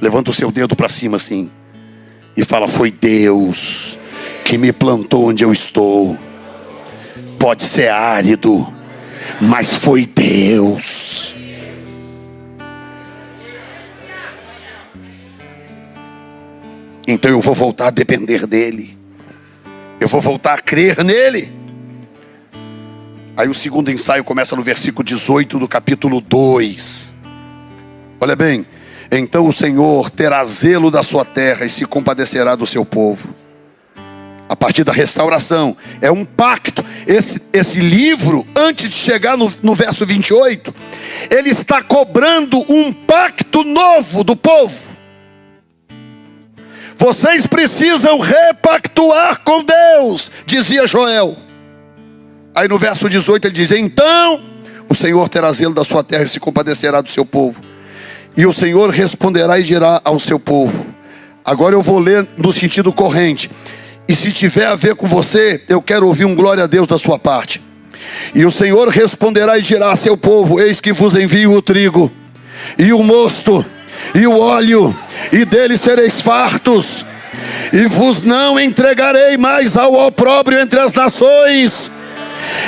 Levanta o seu dedo para cima assim. E fala, foi Deus que me plantou onde eu estou. Pode ser árido, mas foi Deus. Então eu vou voltar a depender dele. Eu vou voltar a crer nele. Aí o segundo ensaio começa no versículo 18 do capítulo 2. Olha bem. Então o Senhor terá zelo da sua terra e se compadecerá do seu povo. A partir da restauração, é um pacto. Esse livro, antes de chegar no verso 28, ele está cobrando um pacto novo do povo. Vocês precisam repactuar com Deus, dizia Joel. Aí no verso 18 ele diz, então o Senhor terá zelo da sua terra e se compadecerá do seu povo. E o Senhor responderá e dirá ao seu povo. Agora eu vou ler no sentido corrente. E se tiver a ver com você, eu quero ouvir um glória a Deus da sua parte. E o Senhor responderá e dirá a seu povo, eis que vos envio o trigo, e o mosto, e o óleo, e dele sereis fartos. E vos não entregarei mais ao opróbrio entre as nações.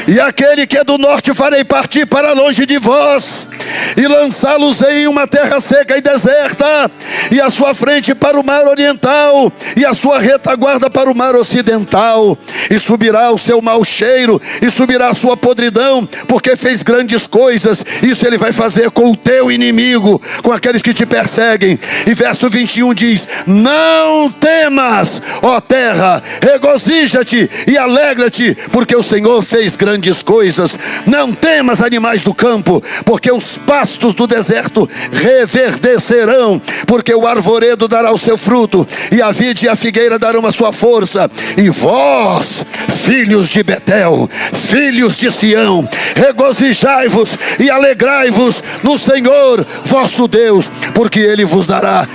E aquele que é do norte farei partir para longe de vós, e lançá-los em uma terra seca e deserta, e a sua frente para o mar oriental, e a sua retaguarda para o mar ocidental. E subirá o seu mau cheiro, e subirá a sua podridão, porque fez grandes coisas. Isso ele vai fazer com o teu inimigo, com aqueles que te perseguem. E verso 21 diz, não temas, ó terra, regozija-te e alegra-te, porque o Senhor fez grandes coisas. Não temas, animais do campo, porque os pastos do deserto reverdecerão, porque o arvoredo dará o seu fruto, e a vide e a figueira darão a sua força. E vós, filhos de Betel, filhos de Sião, regozijai-vos e alegrai-vos no Senhor vosso Deus, porque ele vos dará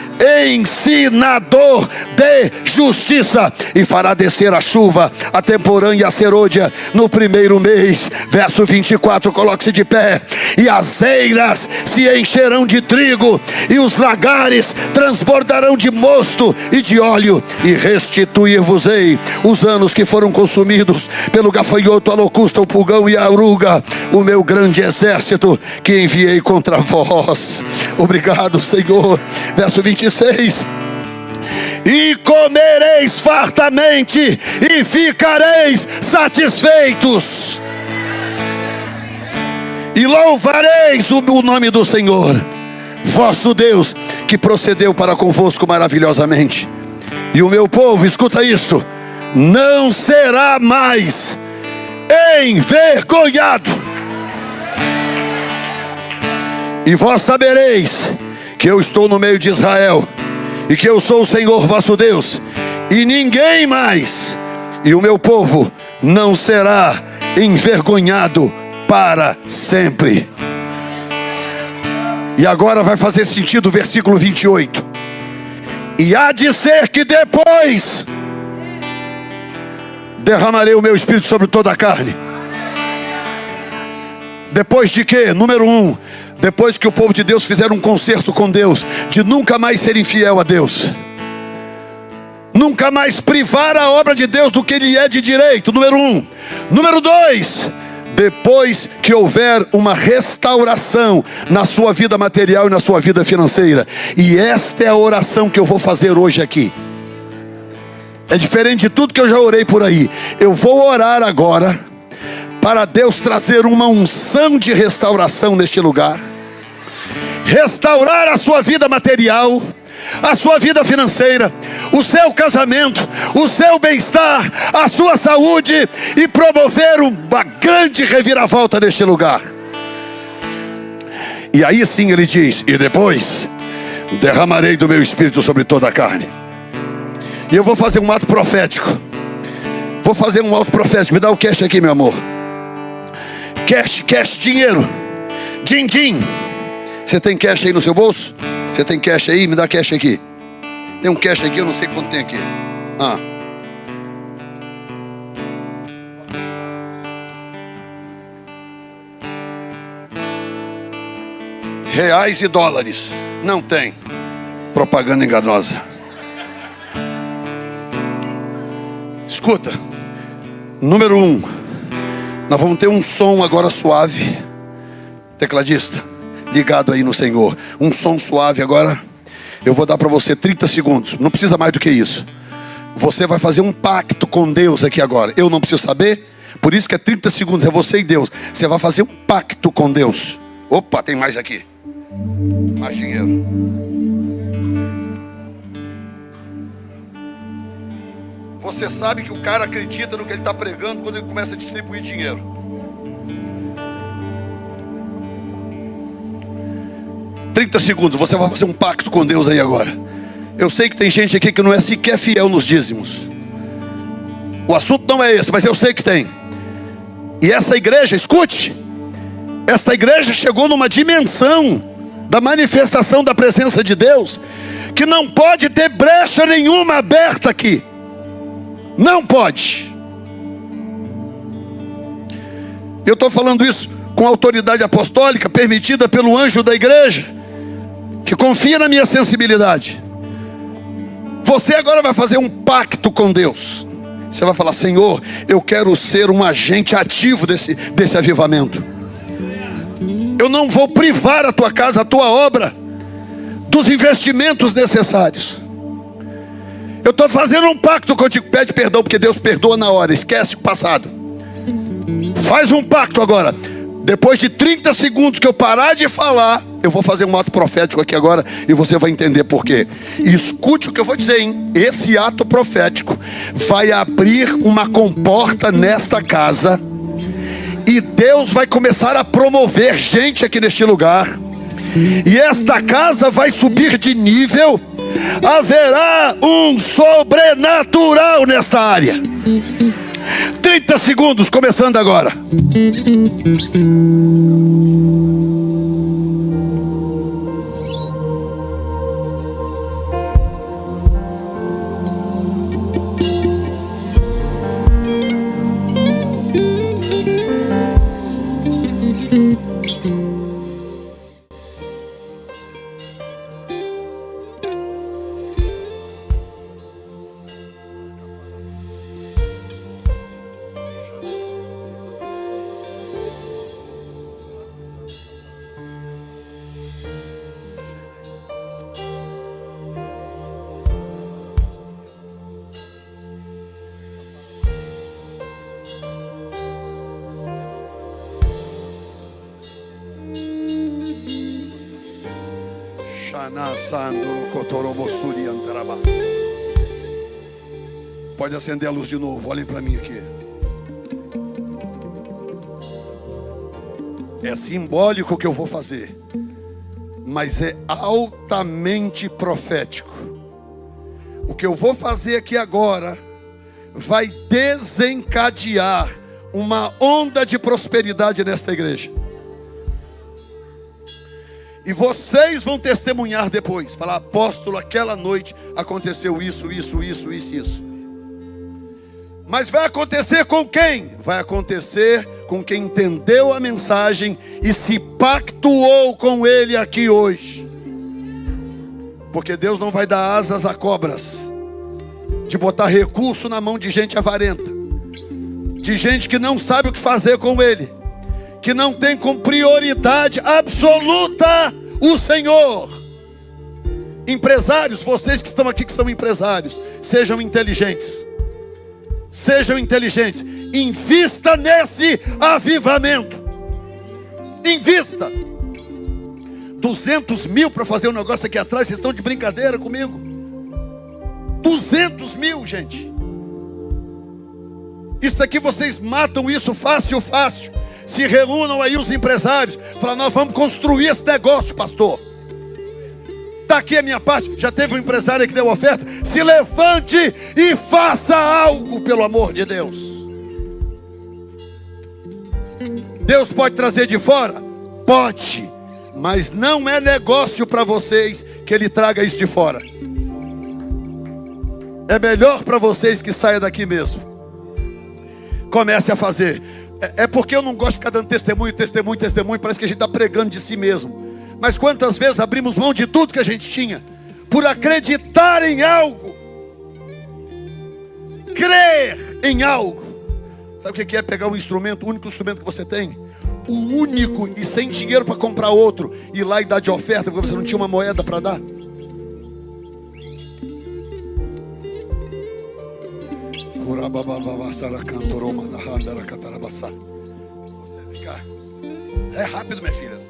ensinador de justiça, e fará descer a chuva, a temporã e a serôdia no primeiro mês. Verso 24, coloque-se de pé. E as eiras se encherão de trigo, e os lagares transbordarão de mosto e de óleo, e restituir-vos-ei os anos que foram consumidos pelo gafanhoto, a locusta, o pulgão e a aruga, o meu grande exército que enviei contra vós. Obrigado, Senhor. Verso 26. E comereis fartamente e ficareis satisfeitos, e louvareis o nome do Senhor vosso Deus, que procedeu para convosco maravilhosamente. E o meu povo, escuta isto, não será mais envergonhado. E vós sabereis que eu estou no meio de Israel, e que eu sou o Senhor vosso Deus, e ninguém mais. E o meu povo não será envergonhado para sempre. E agora vai fazer sentido o versículo 28. E há de ser que depois derramarei o meu espírito sobre toda a carne. Depois de quê? Número 1, depois que o povo de Deus fizer um concerto com Deus, de nunca mais ser infiel a Deus, nunca mais privar a obra de Deus do que lhe é de direito. Número 1. Número 2, depois que houver uma restauração na sua vida material e na sua vida financeira. E esta é a oração que eu vou fazer hoje aqui. É diferente de tudo que eu já orei por aí. Eu vou orar agora para Deus trazer uma unção de restauração neste lugar. Restaurar a sua vida material, a sua vida financeira, o seu casamento, o seu bem-estar, a sua saúde, e promover uma grande reviravolta neste lugar. E aí sim ele diz: e depois derramarei do meu espírito sobre toda a carne. E eu vou fazer um ato profético. Vou fazer um ato profético. Me dá o cash aqui, meu amor. Cash, dinheiro. Din. Você tem cash aí no seu bolso? Você tem cash aí? Me dá cash aqui. Tem um cash aqui, eu não sei quanto tem aqui. Reais e dólares. Não tem. Propaganda enganosa. Escuta. Número 1. Nós vamos ter um som agora suave. Tecladista, ligado aí no Senhor. Um som suave agora. Eu vou dar para você 30 segundos. Não precisa mais do que isso. Você vai fazer um pacto com Deus aqui agora. Eu não preciso saber. Por isso que é 30 segundos. É você e Deus. Você vai fazer um pacto com Deus. Opa, tem mais aqui. Mais dinheiro. Você sabe que o cara acredita no que ele está pregando quando ele começa a distribuir dinheiro. "30 segundos, você vai fazer um pacto com Deus aí agora." Eu sei que tem gente aqui que não é sequer fiel nos dízimos. O assunto não é esse, mas eu sei que tem. E essa igreja, escute, esta igreja chegou numa dimensão da manifestação da presença de Deus que não pode ter brecha nenhuma aberta aqui. Não pode. Eu estou falando isso com autoridade apostólica, permitida pelo anjo da igreja, que confia na minha sensibilidade. Você agora vai fazer um pacto com Deus. Você vai falar: Senhor, eu quero ser um agente ativo desse avivamento. Eu não vou privar a tua casa, a tua obra, dos investimentos necessários. Eu estou fazendo um pacto contigo. Pede perdão, porque Deus perdoa na hora. Esquece o passado. Faz um pacto agora. Depois de 30 segundos que eu parar de falar, eu vou fazer um ato profético aqui agora, e você vai entender por quê. E escute o que eu vou dizer, hein? Esse ato profético vai abrir uma comporta nesta casa, e Deus vai começar a promover gente aqui neste lugar. E esta casa vai subir de nível. Haverá um sobrenatural nesta área. 30 segundos, começando agora. Pode acender a luz de novo, olhem para mim aqui. É simbólico o que eu vou fazer, mas é altamente profético. O que eu vou fazer aqui agora vai desencadear uma onda de prosperidade nesta igreja. E vocês vão testemunhar depois. Falar: apóstolo, aquela noite aconteceu isso. Mas vai acontecer com quem? Vai acontecer com quem entendeu a mensagem e se pactuou com ele aqui hoje. Porque Deus não vai dar asas a cobras, de botar recurso na mão de gente avarenta, de gente que não sabe o que fazer com ele, que não tem como prioridade absoluta o Senhor. Empresários, vocês que estão aqui, que são empresários, sejam inteligentes. Sejam inteligentes. Invista nesse avivamento. Invista. 200 mil para fazer um negócio aqui atrás. Vocês estão de brincadeira comigo? 200 mil, gente. Isso aqui vocês matam isso fácil. Se reúnam aí os empresários. Falam, nós vamos construir esse negócio, pastor. Está aqui a minha parte. Já teve um empresário que deu oferta. Se levante e faça algo, pelo amor de Deus. Deus pode trazer de fora? Pode. Mas não é negócio para vocês que Ele traga isso de fora. É melhor para vocês que saia daqui mesmo. Comece a fazer. É porque eu não gosto de ficar dando testemunho. Parece que a gente está pregando de si mesmo. Mas quantas vezes abrimos mão de tudo que a gente tinha por acreditar em algo, crer em algo. Sabe o que é pegar um instrumento, o único instrumento que você tem, o único, e sem dinheiro para comprar outro, ir lá e dar de oferta porque você não tinha uma moeda para dar? É rápido, minha filha.